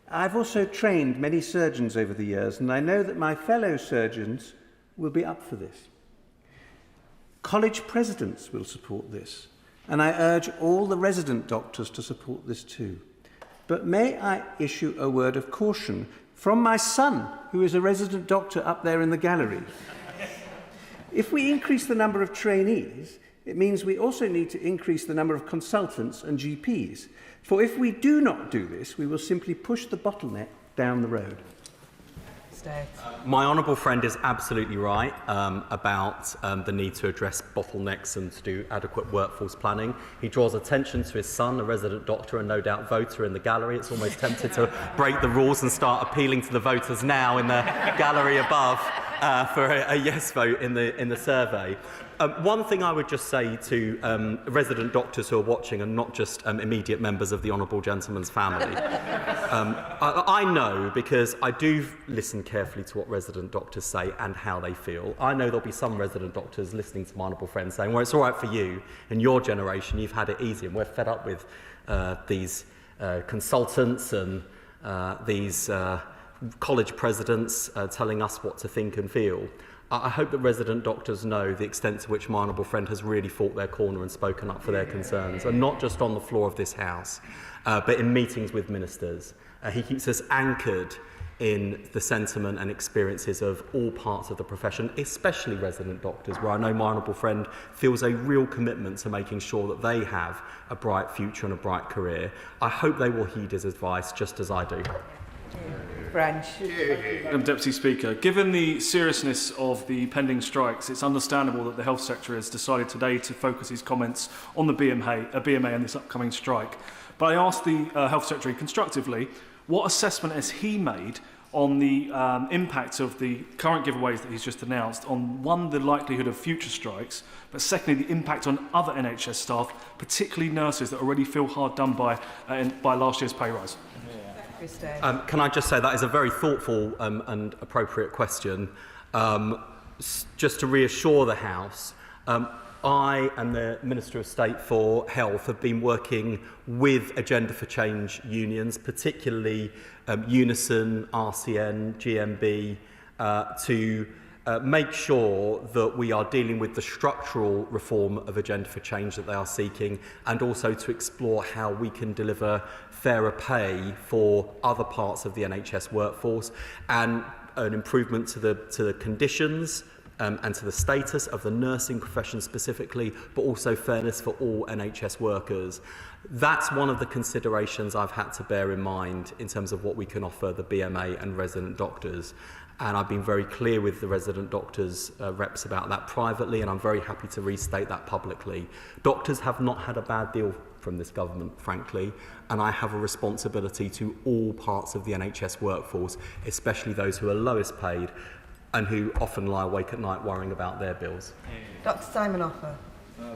I've also trained many surgeons over the years, and I know that my fellow surgeons will be up for this. College presidents will support this, and I urge all the resident doctors to support this too. But may I issue a word of caution from my son, who is a resident doctor up there in the gallery. If we increase the number of trainees, it means we also need to increase the number of consultants and GPs. For if we do not do this, we will simply push the bottleneck down the road. My honourable friend is absolutely right about the need to address bottlenecks and to do adequate workforce planning. He draws attention to his son, a resident doctor and no doubt voter in the gallery. It's almost tempted to break the rules and start appealing to the voters now in the gallery above for a yes vote in the survey. One thing I would just say to resident doctors who are watching, and not just immediate members of the honourable gentleman's family, I know, because I do listen carefully to what resident doctors say and how they feel. I know there'll be some resident doctors listening to my honourable friend saying, well, it's all right for you, in your generation, you've had it easy, and we're fed up with these consultants and these college presidents telling us what to think and feel. I hope that resident doctors know the extent to which my honourable friend has really fought their corner and spoken up for their concerns, and not just on the floor of this House, but in meetings with ministers. He keeps us anchored in the sentiment and experiences of all parts of the profession, especially resident doctors, where I know my honourable friend feels a real commitment to making sure that they have a bright future and a bright career. I hope they will heed his advice just as I do. Branch. Madam Deputy Speaker, given the seriousness of the pending strikes, it's understandable that the Health Secretary has decided today to focus his comments on the BMA and this upcoming strike. But I asked the Health Secretary constructively, what assessment has he made on the impact of the current giveaways that he's just announced on, one, the likelihood of future strikes, but secondly, the impact on other NHS staff, particularly nurses that already feel hard done by last year's pay rise? Can I just say that is a very thoughtful and appropriate question. Just to reassure the House, I and the Minister of State for Health have been working with Agenda for Change unions, particularly Unison, RCN, GMB, to make sure that we are dealing with the structural reform of Agenda for Change that they are seeking, and also to explore how we can deliver fairer pay for other parts of the NHS workforce, and an improvement to the conditions and to the status of the nursing profession specifically, but also fairness for all NHS workers. That's one of the considerations I've had to bear in mind in terms of what we can offer the BMA and resident doctors. And I've been very clear with the resident doctors' reps about that privately, and I'm very happy to restate that publicly. Doctors have not had a bad deal from this government, frankly, and I have a responsibility to all parts of the NHS workforce, especially those who are lowest paid and who often lie awake at night worrying about their bills. Dr. Simon Offer.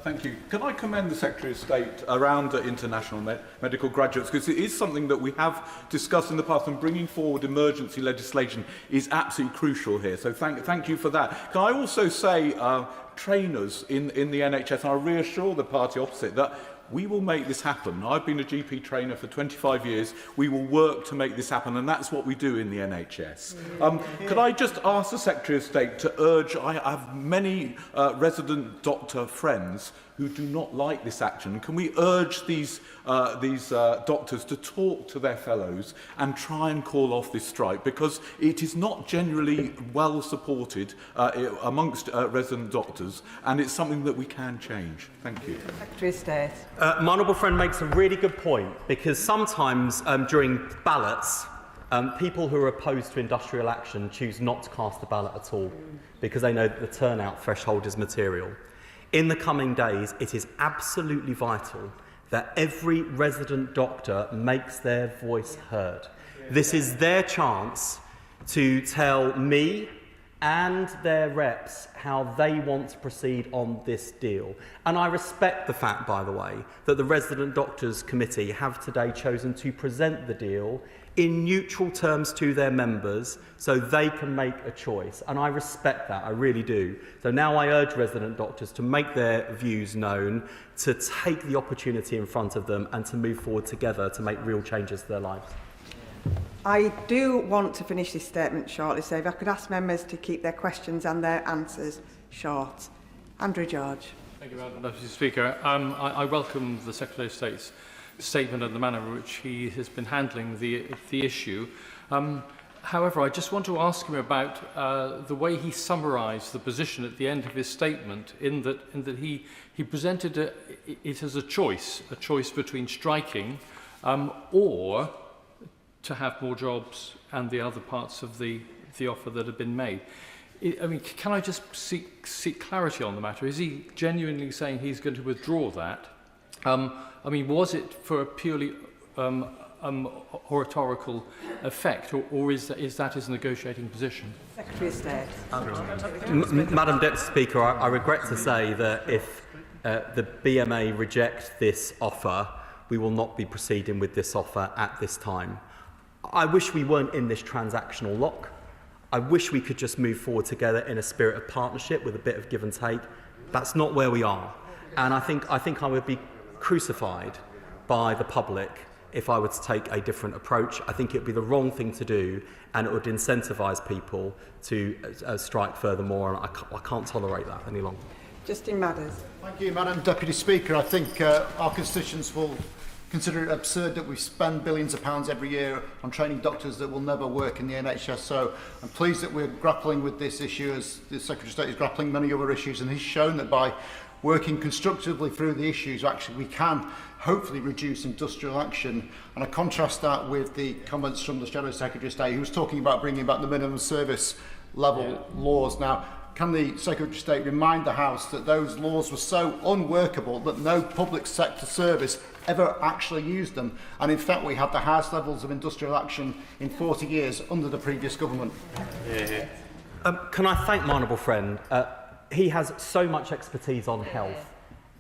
Thank you. Can I commend the Secretary of State around international medical graduates, because it is something that we have discussed in the past, and bringing forward emergency legislation is absolutely crucial here. So thank you for that. Can I also say trainers in the NHS, and I reassure the party opposite that we will make this happen. I've been a GP trainer for 25 years. We will work to make this happen, and that's what we do in the NHS. Could I just ask the Secretary of State to urge, I have many resident doctor friends who do not like this action. Can we urge these doctors to talk to their fellows and try and call off this strike, because it is not generally well supported amongst resident doctors, and it's something that we can change. Thank you. Secretary of State. My honourable friend makes a really good point, because sometimes during ballots, people who are opposed to industrial action choose not to cast a ballot at all because they know that the turnout threshold is material. In the coming days, it is absolutely vital that every resident doctor makes their voice heard. This is their chance to tell me and their reps how they want to proceed on this deal. And I respect the fact, by the way, that the Resident Doctors Committee have today chosen to present the deal in neutral terms to their members so they can make a choice. And I respect that, I really do. So now I urge resident doctors to make their views known, to take the opportunity in front of them and to move forward together to make real changes to their lives. I do want to finish this statement shortly, so if I could ask members to keep their questions and their answers short. Andrew George. Thank you, Madam Deputy Speaker. I welcome the Secretary of State's statement and the manner in which he has been handling the issue. However, I just want to ask him about the way he summarised the position at the end of his statement, in that he presented it as a choice between striking or to have more jobs and the other parts of the offer that have been made. I mean, can I just seek clarity on the matter? Is he genuinely saying he's going to withdraw that? I mean, was it for a purely oratorical effect, or is that his negotiating position? Secretary of State. Madam Deputy Speaker, I regret to say that if the BMA reject this offer, we will not be proceeding with this offer at this time. I wish we weren't in this transactional lock. I wish we could just move forward together in a spirit of partnership with a bit of give and take. That's not where we are. And I think I would be crucified by the public if I were to take a different approach. I think it would be the wrong thing to do, and it would incentivise people to strike furthermore, and I can't tolerate that any longer. Justin Madders. Thank you, Madam Deputy Speaker. I think our constituents will consider it absurd that we spend billions of pounds every year on training doctors that will never work in the NHS. So I'm pleased that we're grappling with this issue as the Secretary of State is grappling many other issues, and he's shown that by working constructively through the issues, actually we can hopefully reduce industrial action. And I contrast that with the comments from the Shadow Secretary of State, who was talking about bringing back the minimum service level laws. Now, can the Secretary of State remind the House that those laws were so unworkable that no public sector service ever actually used them, and in fact we had the highest levels of industrial action in 40 years under the previous government? Can I thank my honourable friend? He has so much expertise on health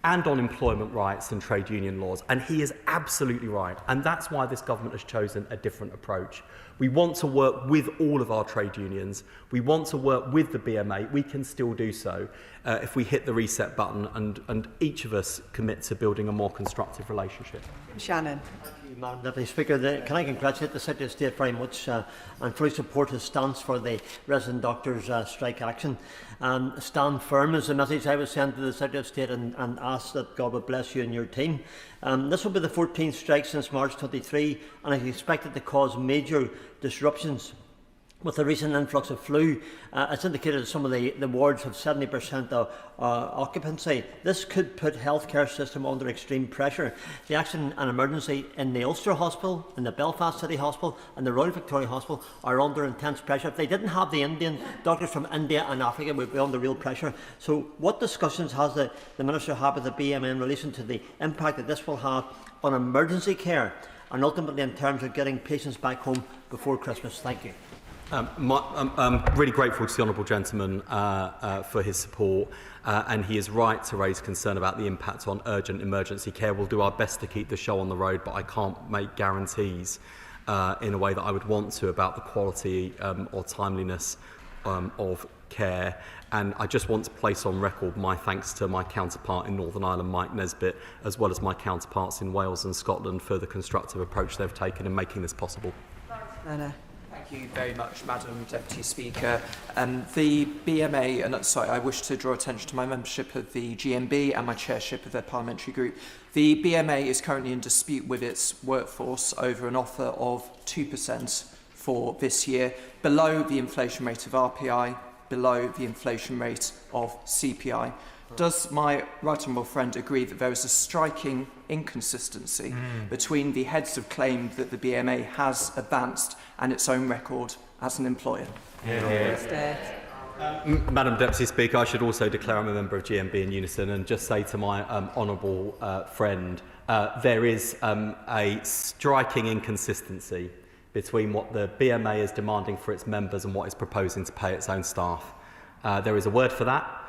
and on employment rights and trade union laws, and he is absolutely right, and that's why this government has chosen a different approach. We want to work with all of our trade unions. We want to work with the BMA. We can still do so if we hit the reset button and each of us commit to building a more constructive relationship. Shannon. Thank you, Madam Deputy Speaker. Can I congratulate the Secretary of State very much and fully support his stance for the resident doctors' strike action. Stand firm is the message I would send to the Secretary of State, and ask that God would bless you and your team. This will be the 14th strike since March 23, and is expected to cause major disruptions. With the recent influx of flu, it's indicated that some of the wards have 70% occupancy. This could put the healthcare system under extreme pressure. The action and emergency in the Ulster Hospital, in the Belfast City Hospital and the Royal Victoria Hospital are under intense pressure. If they didn't have the Indian doctors from India and Africa, we'd be under real pressure. So what discussions has the Minister had with the BMA in relation to the impact that this will have on emergency care and ultimately in terms of getting patients back home before Christmas? Thank you. I'm really grateful to the honourable gentleman for his support, and he is right to raise concern about the impact on urgent emergency care. We'll do our best to keep the show on the road, but I can't make guarantees in a way that I would want to about the quality or timeliness of care. And I just want to place on record my thanks to my counterpart in Northern Ireland, Mike Nesbitt, as well as my counterparts in Wales and Scotland for the constructive approach they've taken in making this possible. Thank you very much, Madam Deputy Speaker. The BMA, and sorry, I wish to draw attention to my membership of the GMB and my chairship of their parliamentary group. The BMA is currently in dispute with its workforce over an offer of 2% for this year, below the inflation rate of RPI, below the inflation rate of CPI. Does my right honourable friend agree that there is a striking inconsistency between the heads of claim that the BMA has advanced and its own record as an employer? Madam Deputy Speaker, I should also declare I'm a member of GMB in unison and just say to my honourable friend, there is a striking inconsistency between what the BMA is demanding for its members and what it's proposing to pay its own staff. There is a word for that.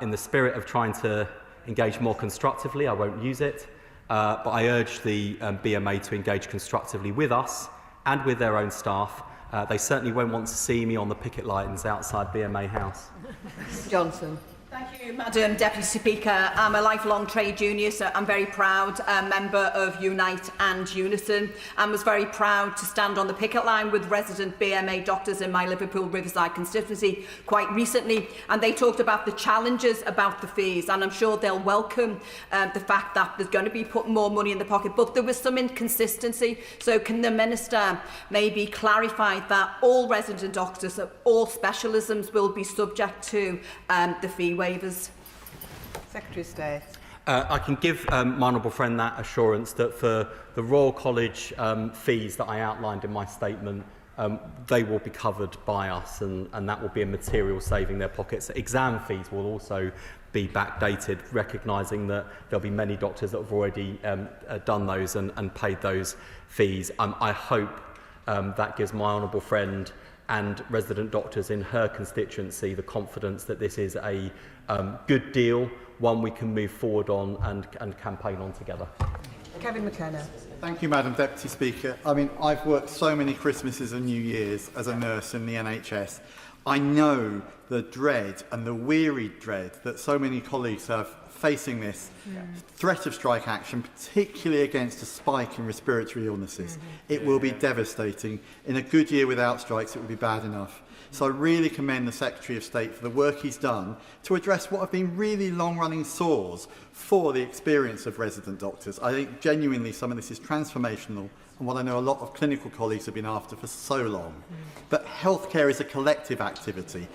In the spirit of trying to engage more constructively, I won't use it, but I urge the BMA to engage constructively with us and with their own staff. They certainly won't want to see me on the picket lines outside BMA House. Johnson. Thank you, Madam Deputy Speaker. I'm a lifelong trade unionist. I'm very proud member of Unite and Unison, and was very proud to stand on the picket line with resident BMA doctors in my Liverpool Riverside constituency quite recently, and they talked about the challenges about the fees, and I'm sure they'll welcome the fact that there's going to be put more money in the pocket, but there was some inconsistency. So can the Minister maybe clarify that all resident doctors of all specialisms will be subject to the fee waivers? Secretary of State. I can give my honourable friend that assurance that for the Royal College fees that I outlined in my statement, they will be covered by us, and that will be a material saving their pockets. Exam fees will also be backdated, recognising that there'll be many doctors that have already done those and paid those fees. I hope that gives my honourable friend and resident doctors in her constituency the confidence that this is a good deal, one we can move forward on and campaign on together. Kevin McKenna. Thank you, Madam Deputy Speaker. I mean, I've worked so many Christmases and New Years as a nurse in the NHS. I know the dread and the wearied dread that so many colleagues have facing this threat of strike action, particularly against a spike in respiratory illnesses. It will be devastating. In a good year without strikes, it will be bad enough. So I really commend the Secretary of State for the work he's done to address what have been really long-running sores for the experience of resident doctors. I think genuinely some of this is transformational and what I know a lot of clinical colleagues have been after for so long. But healthcare is a collective activity.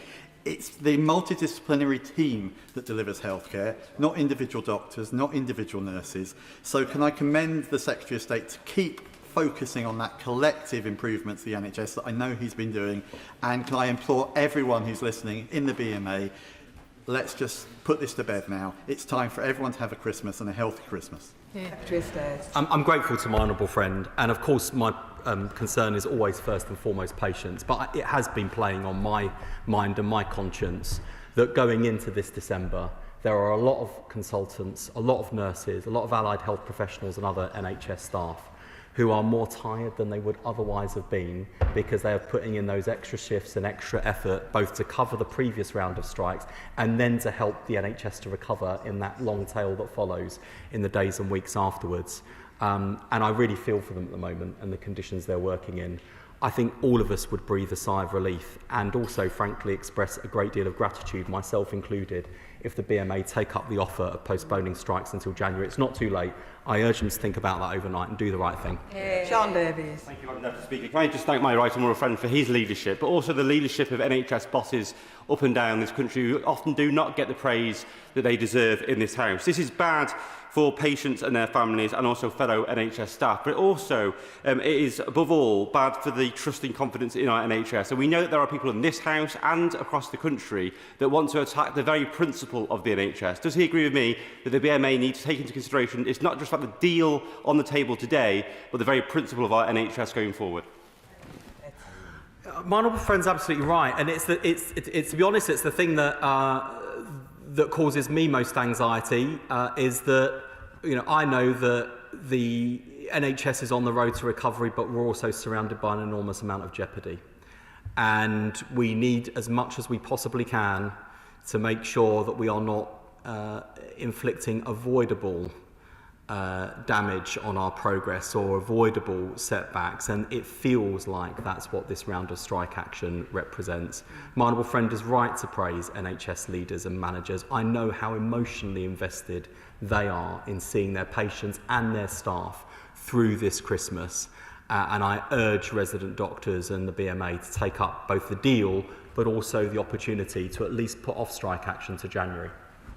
It's the multidisciplinary team that delivers healthcare, not individual doctors, not individual nurses. So can I commend the Secretary of State to keep focusing on that collective improvement to the NHS that I know he's been doing, and can I implore everyone who's listening in the BMA, let's just put this to bed now. It's time for everyone to have a Christmas and a healthy Christmas. Secretary of State. I'm grateful to my honourable friend, and of course my concern is always first and foremost patients, but it has been playing on my mind and my conscience that going into this December there are a lot of consultants, a lot of nurses, a lot of allied health professionals and other NHS staff who are more tired than they would otherwise have been because they are putting in those extra shifts and extra effort both to cover the previous round of strikes and then to help the NHS to recover in that long tail that follows in the days and weeks afterwards. And I really feel for them at the moment and the conditions they're working in. I think all of us would breathe a sigh of relief and also, frankly, express a great deal of gratitude, myself included, if the BMA take up the offer of postponing strikes until January. It's not too late. I urge them to think about that overnight and do the right thing. Sean Davies. Thank you, Madam Deputy Speaker. Can I just thank my right honourable friend for his leadership, but also the leadership of NHS bosses up and down this country who often do not get the praise that they deserve in this House. This is bad for patients and their families and also fellow NHS staff, but also it is above all bad for the trust and confidence in our NHS. And we know that there are people in this House and across the country that want to attack the very principle of the NHS. Does he agree with me that the BMA needs to take into consideration it's not just about the deal on the table today, but the very principle of our NHS going forward? My honourable friend's absolutely right, and it's to be honest, it's the thing that that causes me most anxiety is that I know that the NHS is on the road to recovery, but we're also surrounded by an enormous amount of jeopardy, and we need as much as we possibly can to make sure that we are not inflicting avoidable damage on our progress or avoidable setbacks, and it feels like that's what this round of strike action represents. My honourable friend is right to praise NHS leaders and managers. I know how emotionally invested they are in seeing their patients and their staff through this Christmas, and I urge resident doctors and the BMA to take up both the deal but also the opportunity to at least put off strike action to January.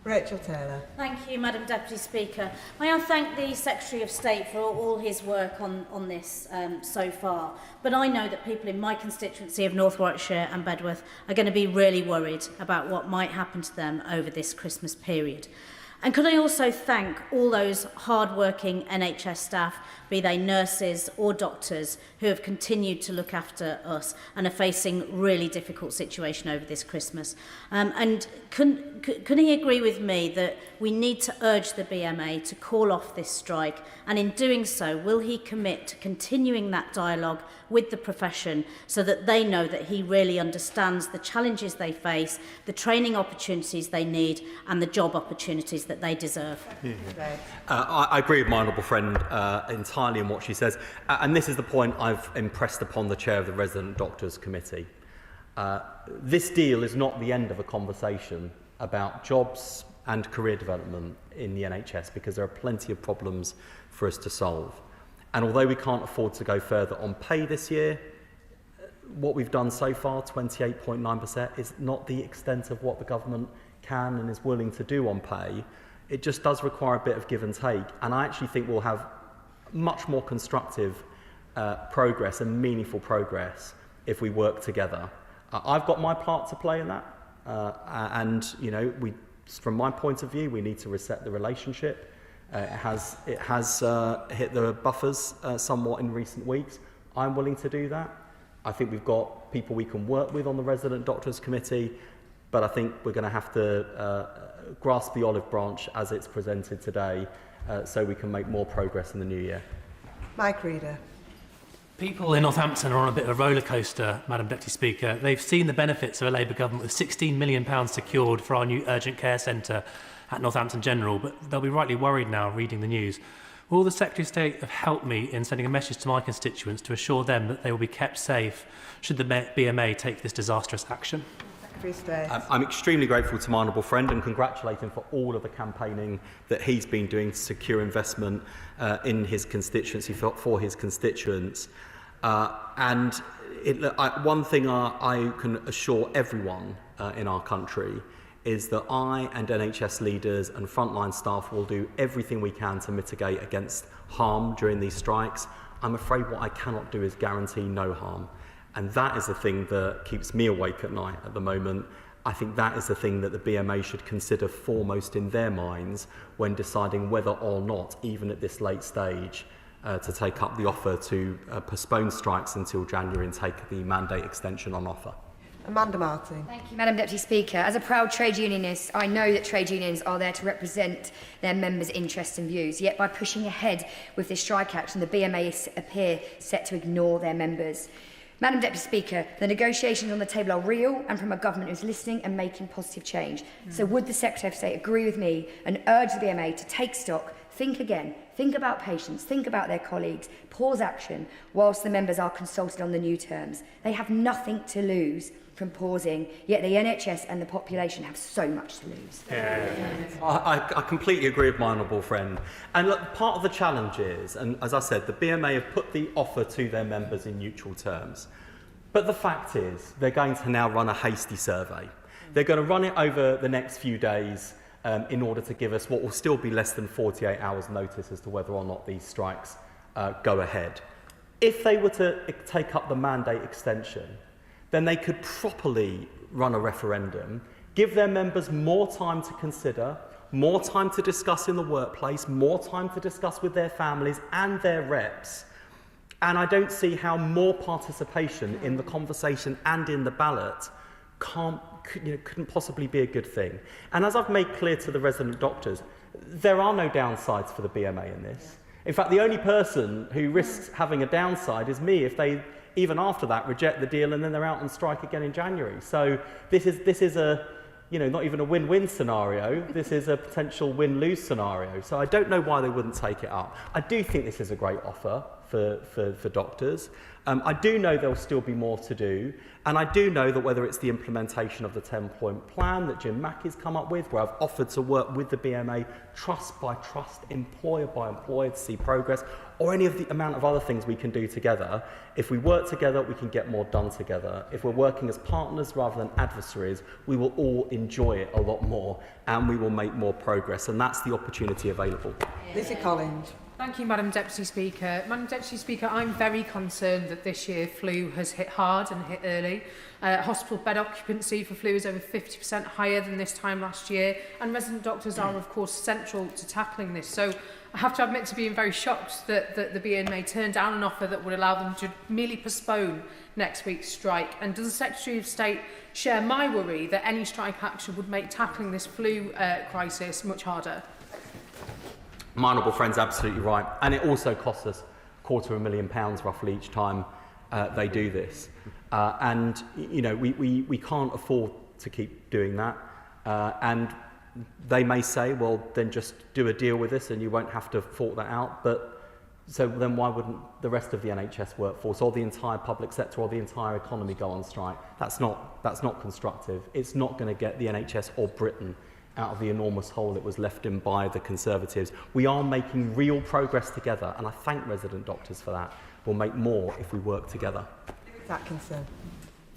Rachel Taylor. Thank you, Madam Deputy Speaker. May I thank the Secretary of State for all his work on this so far. But I know that people in my constituency of North Warwickshire and Bedworth are going to be really worried about what might happen to them over this Christmas period. And could I also thank all those hard-working NHS staff, be they nurses or doctors, who have continued to look after us and are facing really difficult situation over this Christmas. And can he agree with me that we need to urge the BMA to call off this strike, and in doing so, will he commit to continuing that dialogue with the profession so that they know that he really understands the challenges they face, the training opportunities they need, and the job opportunities that they deserve? I agree with my honourable friend entirely in what she says, and this is the point I've impressed upon the chair of the Resident Doctors Committee. This deal is not the end of a conversation about jobs and career development in the NHS, because there are plenty of problems for us to solve. And although we can't afford to go further on pay this year, what we've done so far, 28.9%, is not the extent of what the government can and is willing to do on pay. It just does require a bit of give and take, and I actually think we'll have much more constructive progress and meaningful progress if we work together. I've got my part to play in that, and from my point of view, we need to reset the relationship. It has hit the buffers somewhat in recent weeks. I'm willing to do that. I think we've got people we can work with on the Resident Doctors Committee, but I think we're going to have to grasp the olive branch as it's presented today, so we can make more progress in the new year. Mike Reader. People in Northampton are on a bit of a roller coaster, Madam Deputy Speaker. They've seen the benefits of a Labour government with £16 million secured for our new urgent care centre at Northampton General, but they'll be rightly worried now reading the news. Will the Secretary of State have helped me in sending a message to my constituents to assure them that they will be kept safe should the BMA take this disastrous action? I'm extremely grateful to my honourable friend and congratulate him for all of the campaigning that he's been doing to secure investment in his constituency for his constituents. One thing I can assure everyone in our country is that I and NHS leaders and frontline staff will do everything we can to mitigate against harm during these strikes. I'm afraid what I cannot do is guarantee no harm. And that is the thing that keeps me awake at night at the moment. I think that is the thing that the BMA should consider foremost in their minds when deciding whether or not, even at this late stage, to take up the offer to postpone strikes until January and take the mandate extension on offer. Amanda Martin. Thank you, Madam Deputy Speaker. As a proud trade unionist, I know that trade unions are there to represent their members' interests and views. Yet by pushing ahead with this strike action, the BMA appear set to ignore their members. Madam Deputy Speaker, the negotiations on the table are real and from a government who's listening and making positive change. So would the Secretary of State agree with me and urge the BMA to take stock, think again, think about patients, think about their colleagues, pause action whilst the members are consulted on the new terms? They have nothing to lose from pausing, yet the NHS and the population have so much to lose. I completely agree with my honourable friend. And look, part of the challenge is, and as I said, the BMA have put the offer to their members in neutral terms. But the fact is, they're going to now run a hasty survey. They're going to run it over the next few days in order to give us what will still be less than 48 hours notice as to whether or not these strikes go ahead. If they were to take up the mandate extension, then they could properly run a referendum, give their members more time to consider, more time to discuss in the workplace, more time to discuss with their families and their reps, And I don't see how more participation in the conversation and in the ballot couldn't possibly be a good thing. And as I've made clear to the resident doctors, there are no downsides for the BMA in this. In fact, the only person who risks having a downside is me if they, even after that, reject the deal and then they're out on strike again in January. So this is a, not even a win-win scenario. This is a potential win-lose scenario. So I don't know why they wouldn't take it up. I do think this is a great offer for doctors. I do know there'll still be more to do. And I do know that whether it's the implementation of the 10-point plan that Jim Mackey's come up with, where I've offered to work with the BMA, trust by trust, employer by employer to see progress, or any of the amount of other things we can do together. If we work together, we can get more done together. If we're working as partners rather than adversaries, we will all enjoy it a lot more and we will make more progress. And that's the opportunity available. Lizzie Collins. Thank you, Madam Deputy Speaker. Madam Deputy Speaker, I'm very concerned that this year flu has hit hard and hit early. Hospital bed occupancy for flu is over 50% higher than this time last year, and resident doctors are, of course, central to tackling this. So I have to admit to being very shocked that the BMA turned down an offer that would allow them to merely postpone next week's strike. And does the Secretary of State share my worry that any strike action would make tackling this flu crisis much harder? My honourable friend's absolutely right. And it also costs us £250,000 roughly each time they do this. And, we can't afford to keep doing that. And they may say, well, then just do a deal with us and you won't have to fork that out. But so then why wouldn't the rest of the NHS workforce or the entire public sector or the entire economy go on strike? That's not constructive. It's not going to get the NHS or Britain out of the enormous hole it was left in by the Conservatives. We are making real progress together, and I thank resident doctors for that. We'll make more if we work together. Atkinson.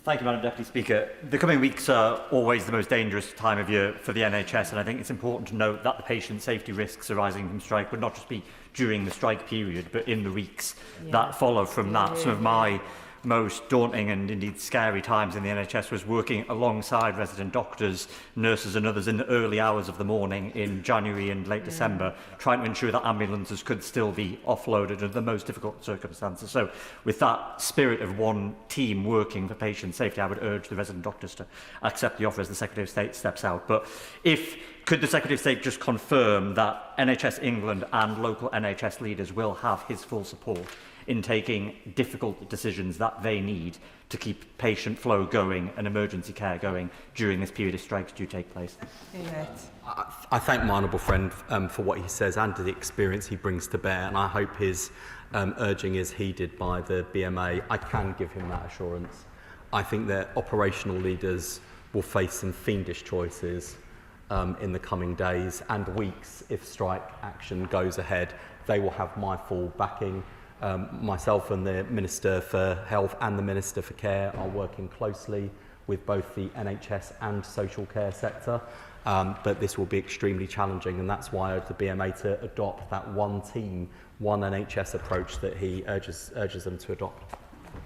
Thank you, Madam Deputy Speaker. The coming weeks are always the most dangerous time of year for the NHS, and I think it's important to note that the patient safety risks arising from strike would not just be during the strike period, but in the weeks that follow from that. Some of my most daunting and indeed scary times in the NHS was working alongside resident doctors, nurses and others in the early hours of the morning in January and late December, trying to ensure that ambulances could still be offloaded under the most difficult circumstances. So with that spirit of one team working for patient safety, I would urge the resident doctors to accept the offer as the Secretary of State steps out. But could the Secretary of State just confirm that NHS England and local NHS leaders will have his full support in taking difficult decisions that they need to keep patient flow going and emergency care going during this period of strikes do take place? I thank my honourable friend for what he says and the experience he brings to bear, and I hope his urging is heeded by the BMA. I can give him that assurance. I think that operational leaders will face some fiendish choices in the coming days and weeks if strike action goes ahead. They will have my full backing. Myself and the Minister for Health and the Minister for Care are working closely with both the NHS and social care sector, but this will be extremely challenging, and that's why I urge the BMA to adopt that one team, one NHS approach that he urges them to adopt.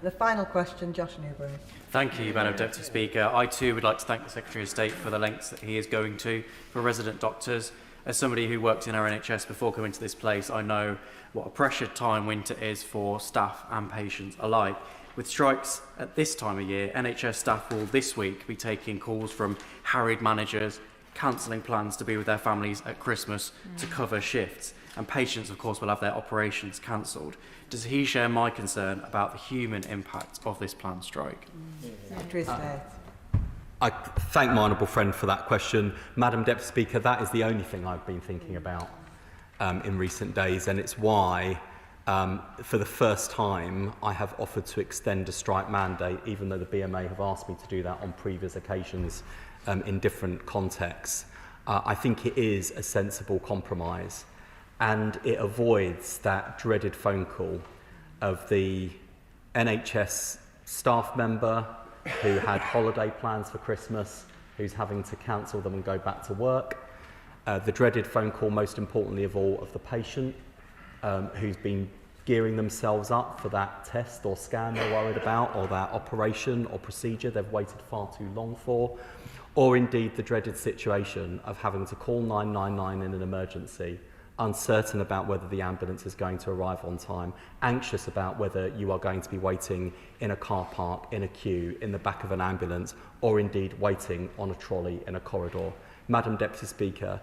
The final question, Josh Newbury. Thank you, Madam Deputy Speaker. I too would like to thank the Secretary of State for the lengths that he is going to for resident doctors. As somebody who worked in our NHS before coming to this place, I know what a pressured time winter is for staff and patients alike. With strikes at this time of year, NHS staff will this week be taking calls from harried managers, cancelling plans to be with their families at Christmas to cover shifts. And patients, of course, will have their operations cancelled. Does he share my concern about the human impact of this planned strike? Secretary of State. I thank my honourable friend for that question. Madam Deputy Speaker, that is the only thing I've been thinking about in recent days, and it's why, for the first time, I have offered to extend a strike mandate, even though the BMA have asked me to do that on previous occasions in different contexts. I think it is a sensible compromise, and it avoids that dreaded phone call of the NHS staff member who had holiday plans for Christmas, who's having to cancel them and go back to work. The dreaded phone call, most importantly of all, of the patient who's been gearing themselves up for that test or scan they're worried about, or that operation or procedure they've waited far too long for, or indeed the dreaded situation of having to call 999 in an emergency, uncertain about whether the ambulance is going to arrive on time, anxious about whether you are going to be waiting in a car park, in a queue, in the back of an ambulance, or indeed waiting on a trolley in a corridor. Madam Deputy Speaker,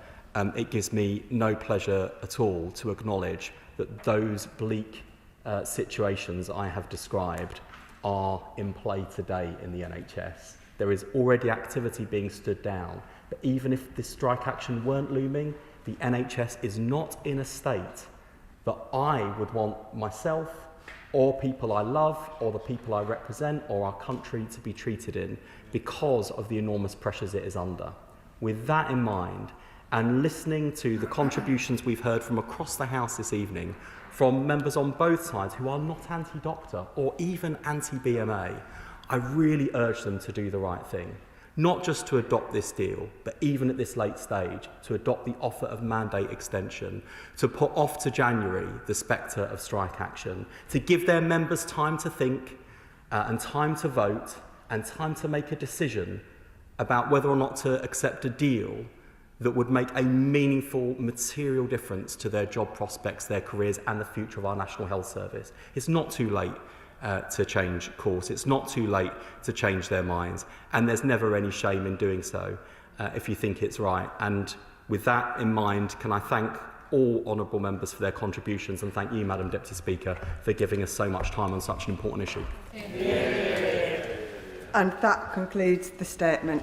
it gives me no pleasure at all to acknowledge that those bleak situations I have described are in play today in the NHS. There is already activity being stood down, but even if this strike action weren't looming, the NHS is not in a state that I would want myself or people I love or the people I represent or our country to be treated in because of the enormous pressures it is under. With that in mind, and listening to the contributions we've heard from across the House this evening, from members on both sides who are not anti-doctor or even anti-BMA, I really urge them to do the right thing. Not just to adopt this deal, but even at this late stage, to adopt the offer of mandate extension, to put off to January the spectre of strike action, to give their members time to think and time to vote and time to make a decision about whether or not to accept a deal that would make a meaningful material difference to their job prospects, their careers and the future of our National Health Service. It's not too late to change course. It's not too late to change their minds, and there's never any shame in doing so if you think it's right. And with that in mind, can I thank all honourable members for their contributions and thank you, Madam Deputy Speaker, for giving us so much time on such an important issue. And that concludes the statement.